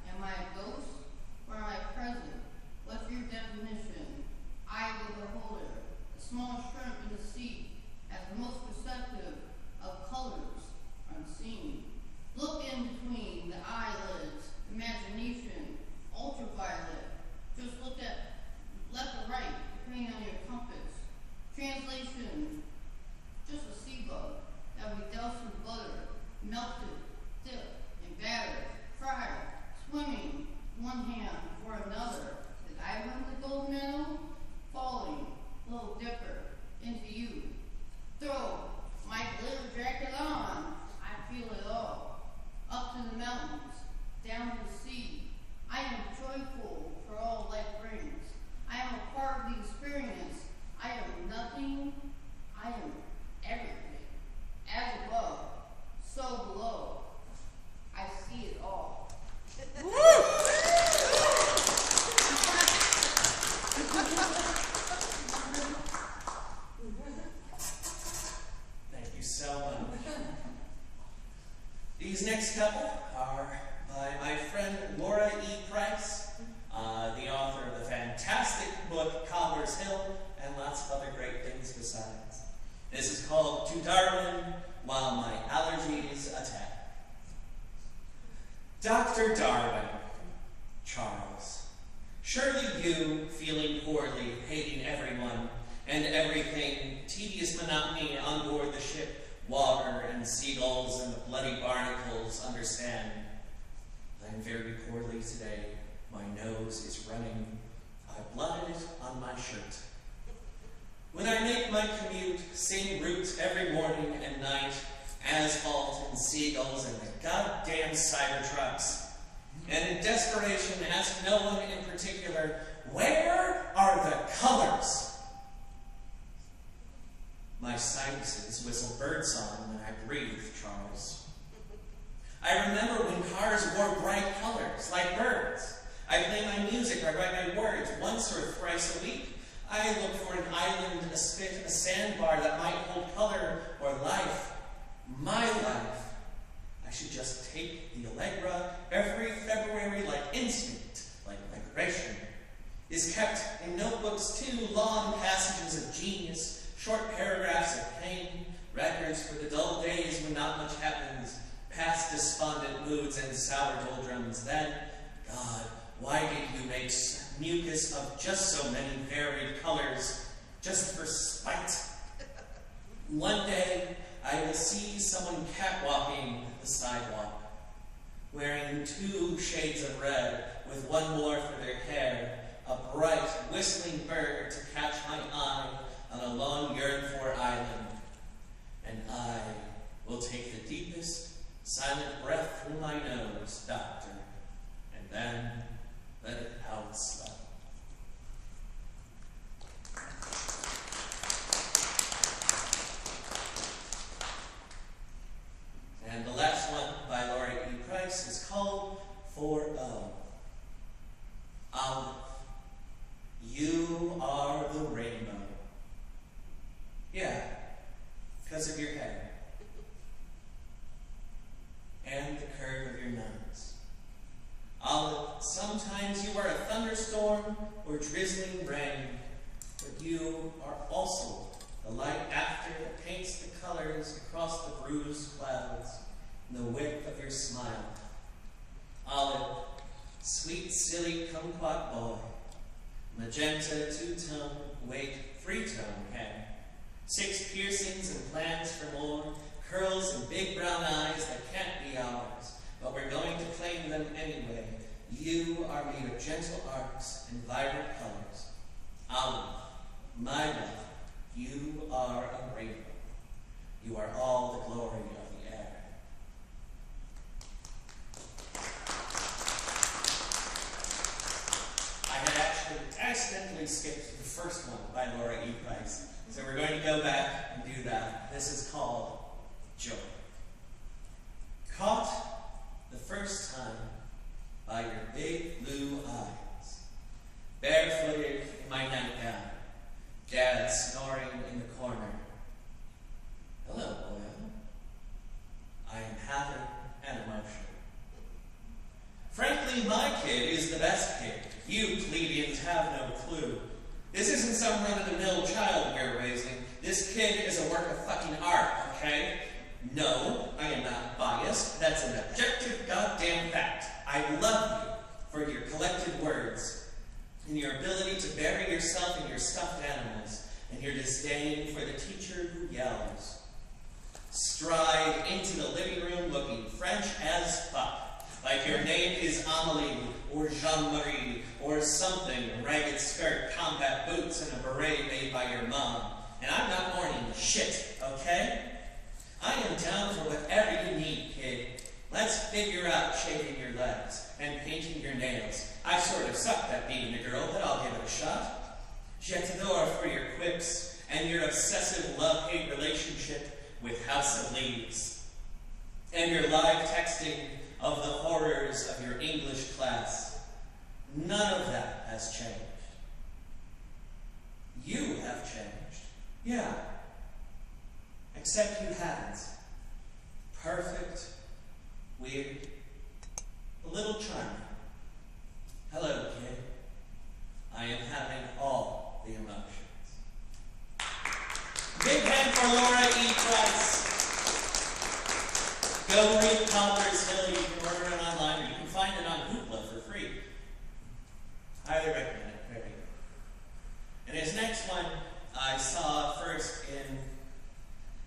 Am I a ghost or am I present? What's your definition? Eye of the beholder. A small shrimp in the sea as the most perceptive of colors unseen. Look in between the eyelids. Imagination. Ultraviolet. Just look at left or right, depending on your compass. Translation. Just a sea bug that we doused in butter, melted, dipped, and battered, fried, swimming, one hand for another. Did I win the gold medal? Falling, little dipper, into you. Throw my glitter jacket on. I feel it all. Up to the mountains, down to the sea. I am joyful for all life brings. I am a part of the experience. I am nothing. I am everything. As above, so below. I see it all. Thank you so much. These next couple are by my friend Laura E. Price, the author of the fantastic book Cobbler's Hill, and lots of other great things besides. This is called To Darwin While My Allergies Attack. Dr. Darwin, Charles. Surely you, feeling poorly, hating everyone and everything, tedious monotony on board the ship, water and seagulls and the bloody barnacles, understand. I am very poorly today. My nose is running. I blotted it on my shirt. When I make my commute, same route every morning and night, asphalt and seagulls and the goddamn Cybertrucks, and in desperation ask no one in particular, where are the colors? My sinuses whistle birdsong when I breathe, Charles. I remember when cars wore bright colors, like birds. I play my music, I write my words once or thrice a week. I look for an island, a spit, a sandbar that might hold color or life. My life. I should just take the Allegra every February like instinct, like migration. Is kept in notebooks too, long passages of genius, short paragraphs of pain, records for the dull days when not much happens, past despondent moods and sour doldrums. Then, God, why did you make mucus of just so many varied colors, just for spite? One day, I will see someone catwalking the sidewalk, wearing 2 shades of red, with one more for their hair, a bright, whistling bird to catch my eye on a long yearned-for island. And I will take the deepest, silent breath through my nose, doctor, and then let it out slow. And the last one by Laura E. Price is called 4-0. Olive. drizzling rain, but you are also the light after that paints the colors across the bruised clouds in the width of your smile. Olive, sweet, silly, kumquat boy, magenta, two-tone, weight, three-tone hair, 6 piercings and plans for more, curls and big brown eyes that can't be ours, but we're going to claim them anyway. You are made of gentle arcs and vibrant colors. Olive, my love, you are a rainbow. You are all the glory of the air. I had actually accidentally skipped the first one by Laura E. Price, so we're going to go back and do that. This is called Joy. Caught the first time by your big blue eyes, barefooted in my nightgown, Dad snoring in the corner. Hello, boy. I am having an emotion. Frankly, my kid is the best kid. You plebeians have no clue. This isn't some run-of-the-mill child we're raising. This kid is a work of fucking art, okay? No, I am not biased. That's an objective goddamn fact. I love you for your collected words, and your ability to bury yourself in your stuffed animals, and your disdain for the teacher who yells. Stride into the living room looking French as fuck, like your name is Amelie, or Jean-Marie, or something, a ragged skirt, combat boots, and a beret made by your mom. And I'm not mourning shit, okay? I am down for whatever you need, kid. Let's figure out shaving your legs and painting your nails. I sort of sucked at being a girl, but I'll give it a shot. Je t'adore for your quips and your obsessive love-hate relationship with House of Leaves. And your live texting of the horrors of your English class. None of that has changed. You have changed. Yeah. Except you haven't. Perfect, weird, a little charming. Hello, kid. I am having all the emotions. Big hand for Laura E. Price. Go read Converse Hill. You can order it online, or you can find it on Hoopla for free. Highly recommend it. Very good. And his next one I saw first in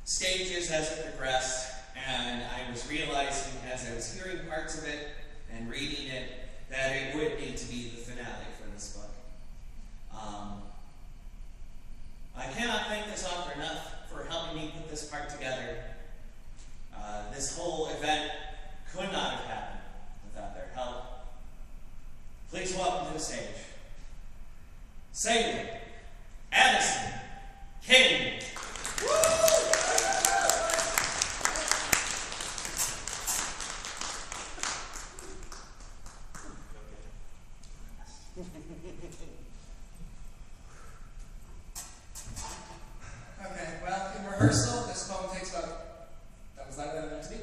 stages as it progressed, and I was realizing as I was hearing parts of it and reading it that it would need to be the finale for this book. I cannot thank this author enough for helping me put this part together. This whole event could not have happened without their help. Please welcome to the stage, Salem, Addison, King. Okay, well, in rehearsal, this poem takes about, that was louder than I meant to be.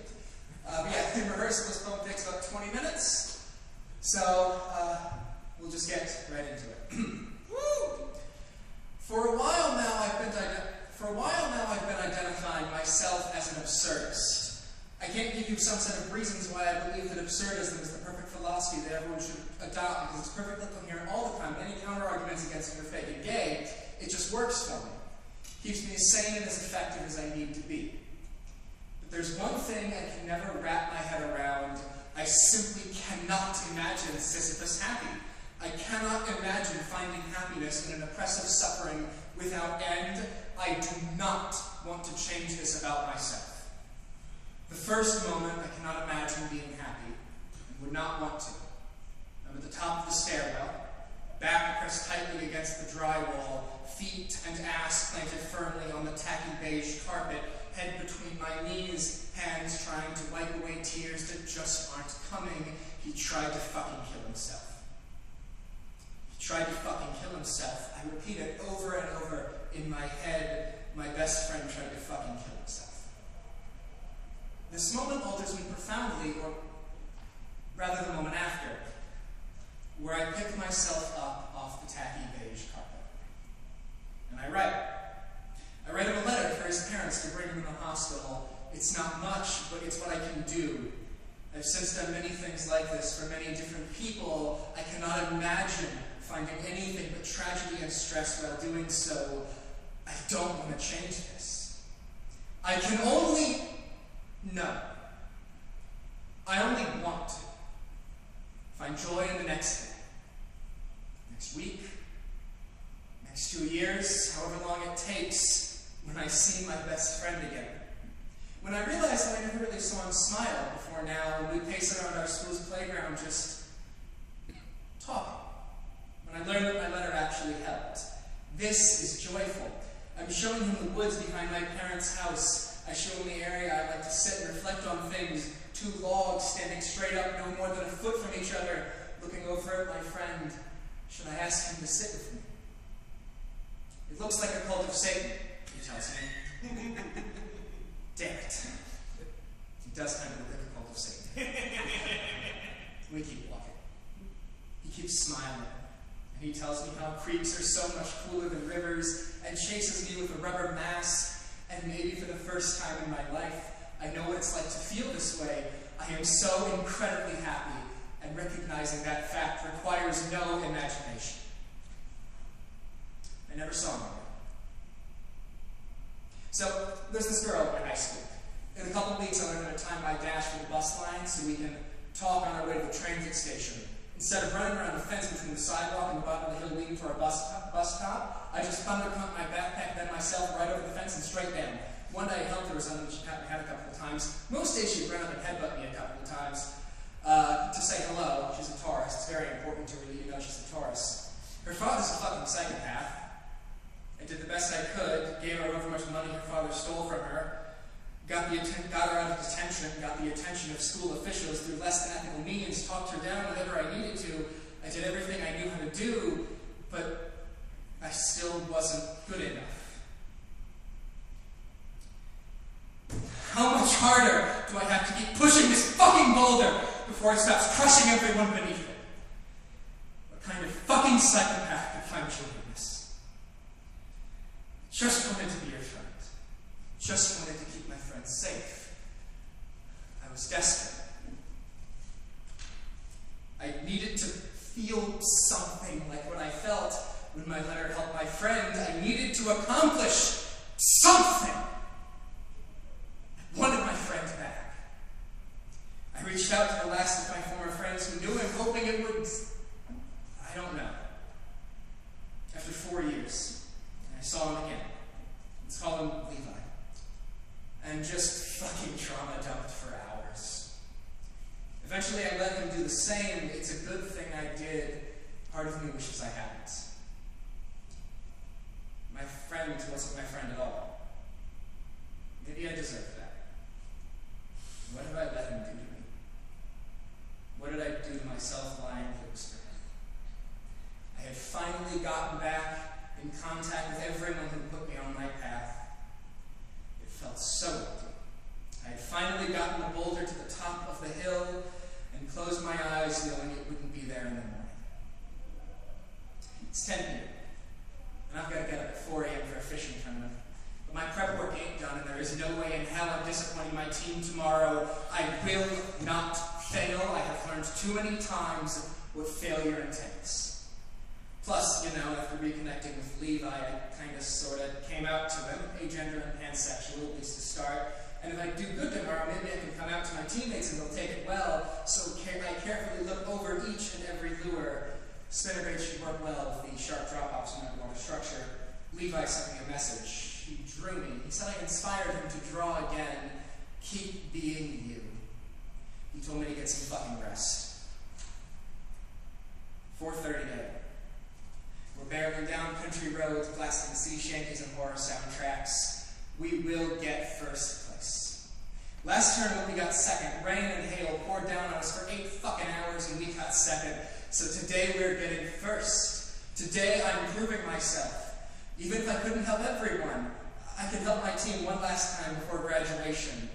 But yeah, in rehearsal, this poem takes about 20 minutes. So, we'll just get right into it. Woo! For a while now, I've been identifying myself as an absurdist. I can't give you some set of reasons why I believe that absurdism is the perfect philosophy that everyone should adopt, because it's perfect. Look, I'm here all the time. Any counter-arguments against you're fake and gay, it just works for me. Keeps me as sane and as effective as I need to be. But there's one thing I can never wrap my head around. I simply cannot imagine Sisyphus happy. I cannot imagine finding happiness in an oppressive suffering without end. I do not want to change this about myself. The first moment, I cannot imagine being happy, and would not want to. I'm at the top of the stairwell, back pressed tightly against the drywall, feet and ass planted firmly on the tacky beige carpet, head between my knees, hands trying to wipe away tears that just aren't coming. He tried to fucking kill himself. He tried to fucking kill himself. I repeat it over and over in my head. My best friend tried to fucking kill himself. This moment alters me profoundly, or rather the moment after. where I pick myself up off the tacky beige carpet. And I write. I write him a letter for his parents to bring him to the hospital. It's not much, but it's what I can do. I've since done many things like this for many different people. I cannot imagine finding anything but tragedy and stress while doing so. I don't want to change this. I can only... No. I only want to find joy in the next day, next week, next 2 years, however long it takes, when I see my best friend again. When I realized that I never really saw him smile before now, when we pace around our school's playground just talking. When I learned that my letter actually helped. This is joyful. I'm showing him the woods behind my parents' house. I show him the area I like to sit and reflect on things. 2 logs standing straight up, no more than a foot from each other, looking over at my friend. Should I ask him to sit with me? It looks like a cult of Satan, he tells me. Damn it. He does kind of look like a cult of Satan. We keep walking. He keeps smiling. And he tells me how creeks are so much cooler than rivers, and chases me with a rubber mask. And maybe for the first time in my life, I know what it's like to feel this way. I am so incredibly happy, and recognizing that fact requires no imagination. I never saw him again. So, there's this girl in high school. In a couple of weeks, I'm going to time my dash for the bus line so we can talk on our way to the transit station. Instead of running around the fence between the sidewalk and the bottom of the hill leading to our bus stop, I just thunderpumped my backpack, then myself, right over the fence and straight down. One day I helped her or something, she pat my head a couple of times. Most days she'd run up and headbutt me a couple of times to say hello. She's a Taurus. It's very important to her that you know she's a Taurus. Her father's a fucking psychopath. I did the best I could, gave her however much money her father stole from her, got her out of detention, got the attention of school officials through less than ethical means, talked her down whenever I needed to. I did everything I knew how to do, but I still wasn't good enough. How much harder do I have to keep pushing this fucking boulder before it stops crushing everyone beneath it? What kind of fucking psychopath could find joy in this? Just wanted to be your friend. Just wanted to keep my friends safe. I was desperate. I needed to feel something like what I felt when my letter helped my friend. I needed to accomplish something. I wanted my friend back. I reached out to the last of my former friends who knew him, hoping it would... I don't know. After 4 years, I saw him again. Let's call him Levi. And just fucking trauma dumped for hours. Eventually I let him do the same. It's a good thing I did. Part of me wishes I hadn't. My friend wasn't my friend at all. Maybe I deserved that. What have I let him do to me? What did I do to myself lying close to him? I had finally gotten back in contact with everyone who put me on my path. It felt so empty. I had finally gotten the boulder to the top of the hill and closed my eyes knowing it wouldn't be there in the morning. It's 10 p.m. and I've got to get up at 4 a.m. for a fishing tournament. But my prep work ain't done, and there is no way in hell I'm disappointing my team tomorrow. I will not fail. I have learned too many times what failure entails. Plus, you know, after reconnecting with Levi, I kind of, sort of came out to him, agender and pansexual, at least to start. And if I do good tomorrow, maybe I can come out to my teammates and they'll take it well. So I carefully look over each and every lure. Spinnerbait should work well with the sharp drop-offs in underwater structure. Levi sent me a message. He drew me. He said I inspired him to draw again. Keep being you. He told me to get some fucking rest. 4:30 a.m. We're barreling down country roads, blasting sea shanties and horror soundtracks. We will get first place. Last tournament we got second. Rain and hail poured down on us for 8 fucking hours and we got second. So today we're getting first. Today I'm proving myself. Even if I couldn't help everyone, I can help my team one last time before graduation.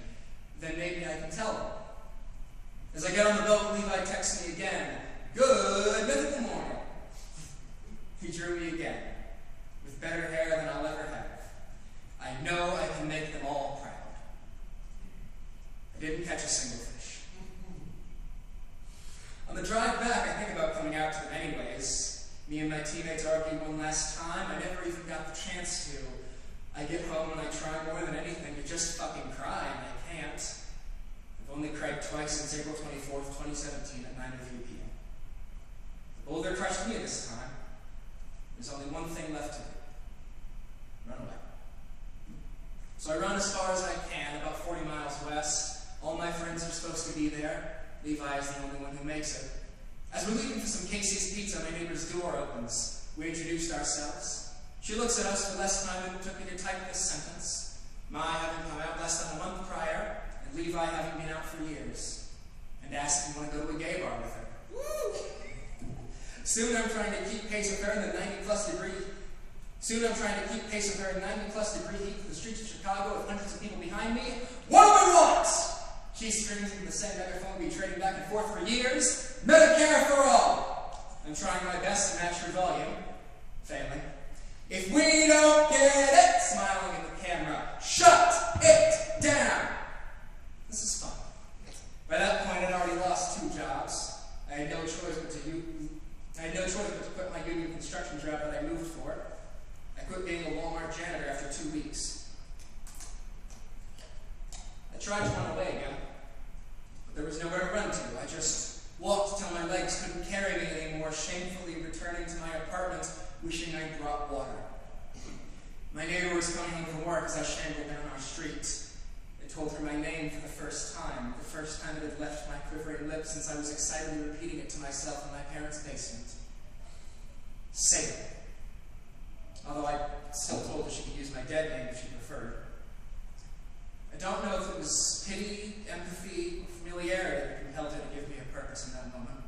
Then maybe I can tell them. As I get on the boat, Levi texts me again. Good mythical morning. He drew me again, with better hair than I'll ever have. I know I can make them all proud. I didn't catch a single fish. On the drive back, I think about coming out to them anyways. Me and my teammates argued one last time. I never even got the chance to. I get home and I try more than anything to just fucking cry, and I can't. I've only cried twice since April 24th, 2017 at 9:03 p.m. The boulder crushed me this time. There's only one thing left to do. Run away. So I run as far as I can, about 40 miles west. All my friends are supposed to be there. Levi is the only one who makes it. As we're leaving for some Casey's Pizza, my neighbor's door opens. We introduced ourselves. She looks at us for less time than it took me to type this sentence. My having come out less than a month prior, and Levi having been out for years. And asked if we want to go to a gay bar with her. Woo! Soon I'm trying to keep pace with her in the 90-plus degree heat of the streets of Chicago with hundreds of people behind me. What do we want? She screams into the same megaphone we've been trading back and forth for years. Medicare for all! I'm trying my best to match her volume. Failing. If we don't get it, smiling at the camera, shut it down. This is fun. By that point, I'd already lost 2 jobs. I had no choice but to quit my union construction job that I moved for. I quit being a Walmart janitor after 2 weeks. I tried to run away again, but there was nowhere to run to. I just walked till my legs couldn't carry me anymore, shamefully returning to my apartment, wishing I'd brought water. My neighbor was coming home from work as I shambled down our street. I told her my name for the first time it had left my quivering lips since I was excitedly repeating it to myself in my parents' basement. Salem. Although I still told her she could use my dead name if she preferred. I don't know if it was pity, empathy, or familiarity that compelled her to give me a purpose in that moment.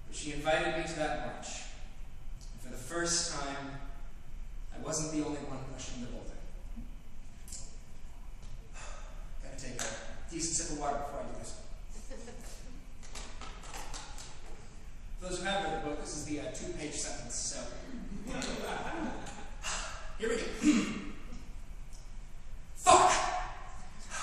But she invited me to that march. And for the first time, I wasn't the only one pushing the boulder. Gotta take a decent sip of water before I do this. For those who haven't read the book, this is the 2-page sentence, so. Here we go. Fuck!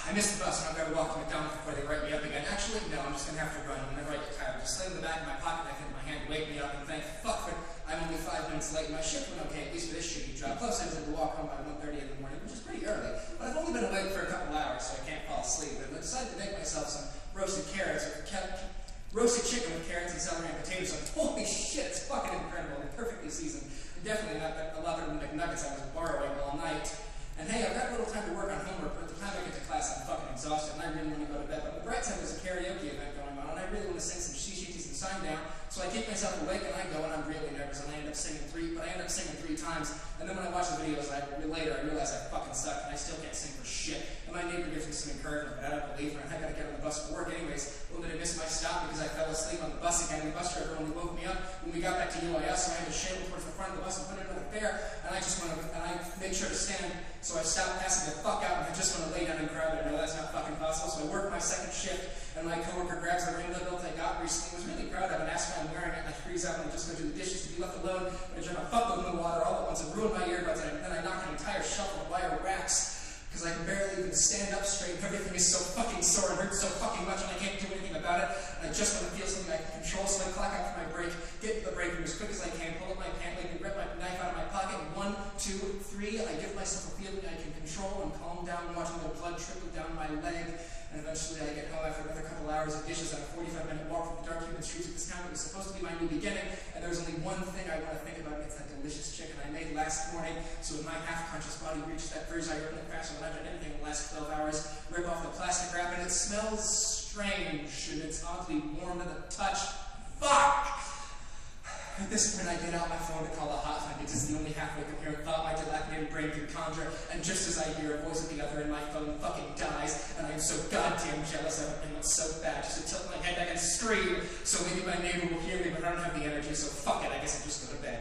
I missed the bus and I've got to walk to McDonald's before they write me up again. Actually, no, I'm just going to have to run whenever I get tired. Just lay in the back of my pocket, I think my hand to wake me up and thank fuck for I'm only 5 minutes late. My shift went okay, at least for this shitty job. Plus, I was able to walk home by 1:30 in the morning, which is pretty early. But I've only been awake for a couple hours, so I can't fall asleep. And I decided to make myself some roasted chicken with carrots and celery and potatoes. So, holy shit, it's fucking incredible and perfectly seasoned. And definitely not a lot better than the McNuggets I was borrowing all night. And hey, I've got a little time to work on homework, but by the time I get to class, I'm fucking exhausted, and I really want to go to bed. But the bright side, there's a karaoke event going on, and I really want to sing some She-Sheeties and Sign Down, so I keep myself awake, and I go, and I'm really nervous, and I end up singing 3 times, and then when I watch the videos later, I realize I fucking suck, and I still can't sing for shit. And my neighbor gives me some encouragement, but I don't believe her, and I gotta get on the bus for work anyways. A little bit I missed my stop because I fell asleep on the bus again. The bus driver only woke me up when we got back to UIS, so I had to shamble towards the front of the bus and put in another fare, and I made sure to stand, so I stopped passing the fuck out, and I just want to lay down and cry, but I know that's not fucking possible, so I work my second shift, and my coworker grabs the rainbow belt I got recently, was really proud of, and asked why I'm wearing it, and I freeze out when I just go do the dishes to be left alone, but I drop a fuckload in the water all at once and ruin my earbuds, and then I knock an entire shelf of wire racks, because I can barely even stand up straight, and everything is so fucking sore and hurts so fucking much, and I can't do anything about it, and I just want to feel something I can control, so I clock out for my break, get to the break room as quick as I can, pull up my pant leg, and grab my knife out of my pocket, 1, 2, 3, I give myself a feeling I can control and calm down, watching the blood trickle down my leg, and eventually I get home after another couple hours of dishes on a 45-minute walk through the dark human streets of this town that was supposed to be my new beginning, and there's only one thing I want to think about, and it's that delicious chicken I made last morning, so when my half-conscious body reaches that verge, I open it faster than I've done anything in the last 12 hours, rip off the plastic wrap, and it smells strange, and it's oddly warm to the touch. Fuck! At this point, I get out my phone to call a hotline because it's the only halfway coherent thought my dilapidated brain could conjure, and just as I hear a voice at the other end, my phone fucking dies, and I am so goddamn jealous of it, and it's so bad just to tilt my head back and scream, so maybe my neighbor will hear me, but I don't have the energy, so fuck it, I guess I'll just go to bed.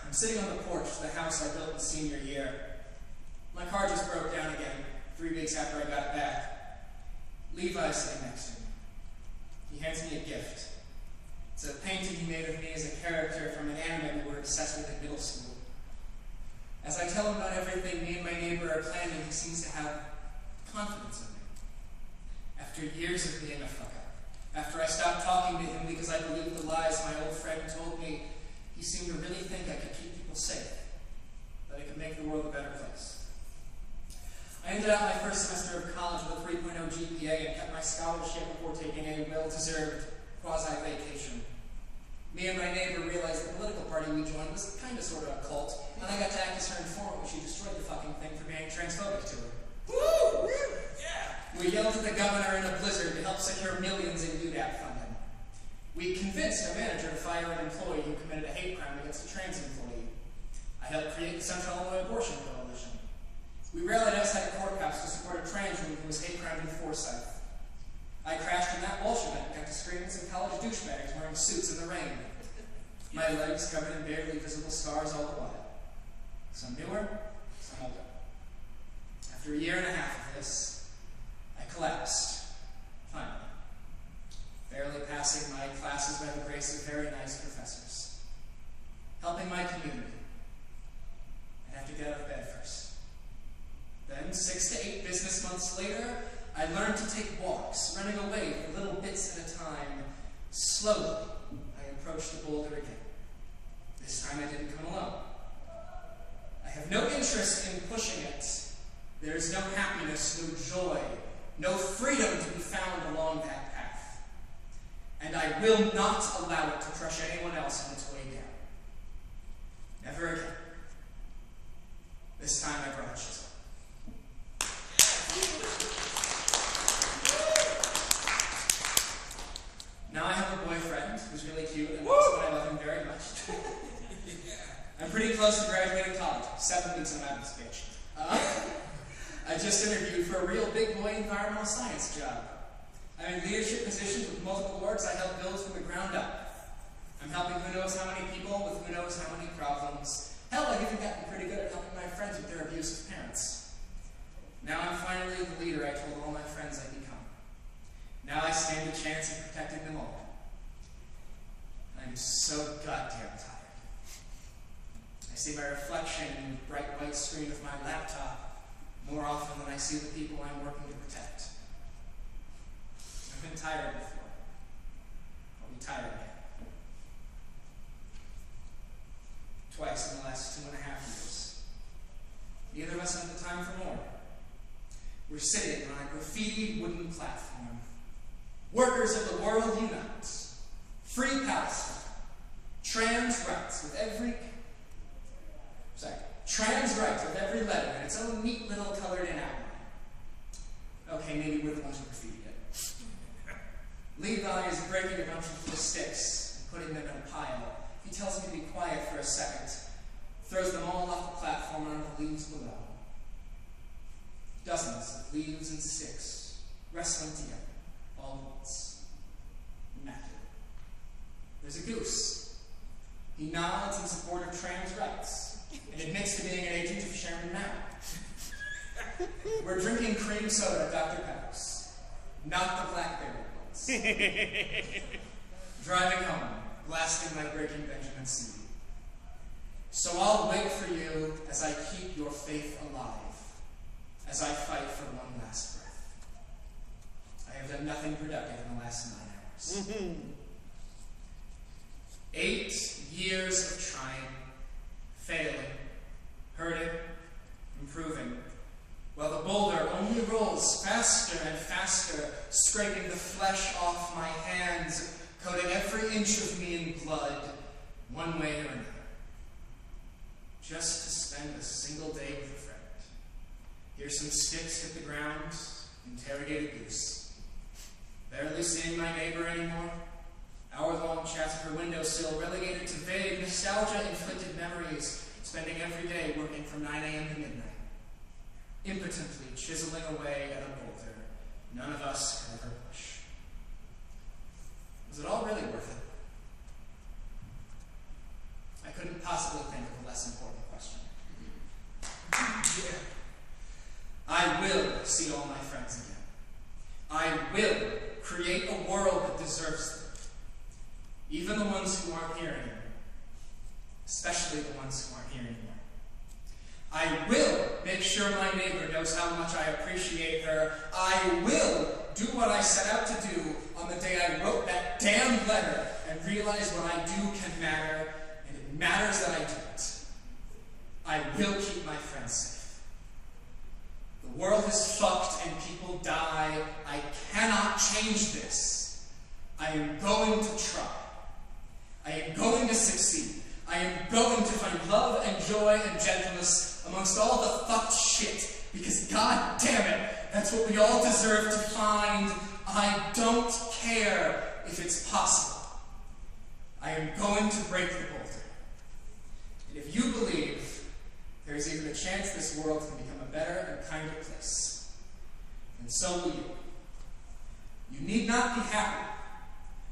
I'm sitting on the porch of the house I built in senior year. My car just broke down again 3 weeks after I got it back. Levi's sitting next to me. He hands me a gift. It's a painting he made of me as a character from an anime we were obsessed with in middle school. As I tell him about everything me and my neighbor are planning, he seems to have confidence in me. After years of being a fuck-up, after I stopped talking to him because I believed the lies my old friend told me, he seemed to really think I could keep people safe, that I could make the world a better place. I ended out my first semester of college with a 3.0 GPA and kept my scholarship before taking a well-deserved quasi-vacation. Me and my neighbor realized the political party we joined was kind of sort of a cult, and I got to act as her informant when she destroyed the fucking thing for being transphobic to her. Woo! Yeah! We yelled at the governor in a blizzard to help secure millions in UDAP funding. We convinced a manager to fire an employee who committed a hate crime against a trans employee. I helped create the Central Illinois Abortion Coalition. We rallied outside a courthouse to support a trans woman who was hate crimed in Forsyth. I crashed in that Walsh event and got to scream at some college douchebags wearing suits in the rain. My legs covered in barely visible scars all the while. Some newer, some older. After a year and a half of this, I collapsed. Finally. Barely passing my classes by the grace of very nice professors. Helping my community. I'd have to get out of bed first. Then, 6 to 8 business months later, I learned to take walks, running away for little bits at a time. Slowly, I approached the boulder again. This time I didn't come alone. I have no interest in pushing it. There is no happiness, no joy, no freedom to be found along that path. And I will not allow it to crush anyone else on its way down. Never again. This time I brought a chisel. Now I have a boyfriend who's really cute and also I love him very much. I'm pretty close to graduating college. 7 weeks and I'm out of this bitch. I just interviewed for a real big boy environmental science job. I'm in leadership positions with multiple orgs I help build from the ground up. I'm helping who knows how many people with who knows how many problems. Hell, I've even gotten pretty good at helping my friends with their abusive parents. Now I'm finally the leader I told all my friends I'd become. Now I stand a chance in protecting them all. I'm so goddamn tired. I see my reflection in the bright white screen of my laptop more often than I see the people I'm working to protect. I've been tired before. I'll be tired again. Twice in the last 2.5 years. Neither of us have the time for more. We're sitting on a graffitied wooden platform. Workers of the world unite. Free Palestine. Trans rights with every letter in its own neat little colored in outline. Okay, maybe we're the ones who graffitied it. Levi is breaking a bunch of little sticks and putting them in a pile. He tells me to be quiet for a second, throws them all off the platform onto the leaves below. Dozens of leaves and sticks wrestling together, all at once. Immaculate. There's a goose. He nods in support of trans rights and admits to being an agent of Sherman Mao. We're drinking cream soda at Dr. Pepper's, not the blackberry ones. Driving home, blasting my Breaking Benjamin CD. So I'll wait for you as I keep your faith alive, as I fight for one last breath. I have done nothing productive in the last 9 hours. 8 years of trying, failing, hurting, improving, while the boulder only rolls faster and faster, scraping the flesh off my hands, coating every inch of me in blood, one way or another. Just to spend a single day with a friend. Hear some sticks hit the ground, interrogate a goose. Barely seeing my neighbor anymore. Hour-long chats at her windowsill, relegated to vague, nostalgia-inflicted memories, spending every day working from 9 a.m. to midnight. Impotently chiseling away at a boulder none of us could ever push. Was it all really worth it? I couldn't possibly think of a less important question. create a world that deserves them. Even the ones who aren't here anymore. Especially the ones who aren't here anymore. I will make sure my neighbor knows how much I appreciate her. I will do what I set out to do on the day I wrote that damn letter and realized what I do can matter, and it matters that I do it. I will keep my friends safe. The world is fucked and people die. I cannot change this. I am going to try. I am going to succeed. I am going to find love and joy and gentleness amongst all the fucked shit, because god damn it, that's what we all deserve to find. I don't care if it's possible. I am going to break the boulder. And if you believe there is even a chance this world can become a better and kinder place, then so will you. You need not be happy.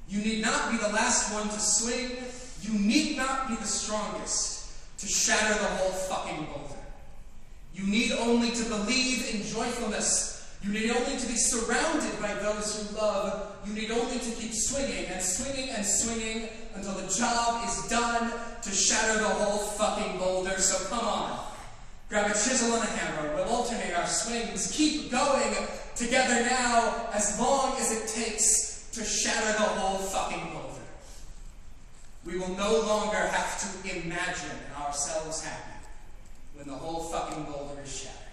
You need not be the last one to swing. You need not be the strongest to shatter the whole fucking boulder. You need only to believe in joyfulness. You need only to be surrounded by those you love. You need only to keep swinging and swinging and swinging until the job is done to shatter the whole fucking boulder. So come on. Grab a chisel and a hammer. We'll alternate our swings. Keep going together now as long as it takes to shatter the whole fucking boulder. We will no longer have to imagine ourselves happy when the whole fucking boulder is shattered.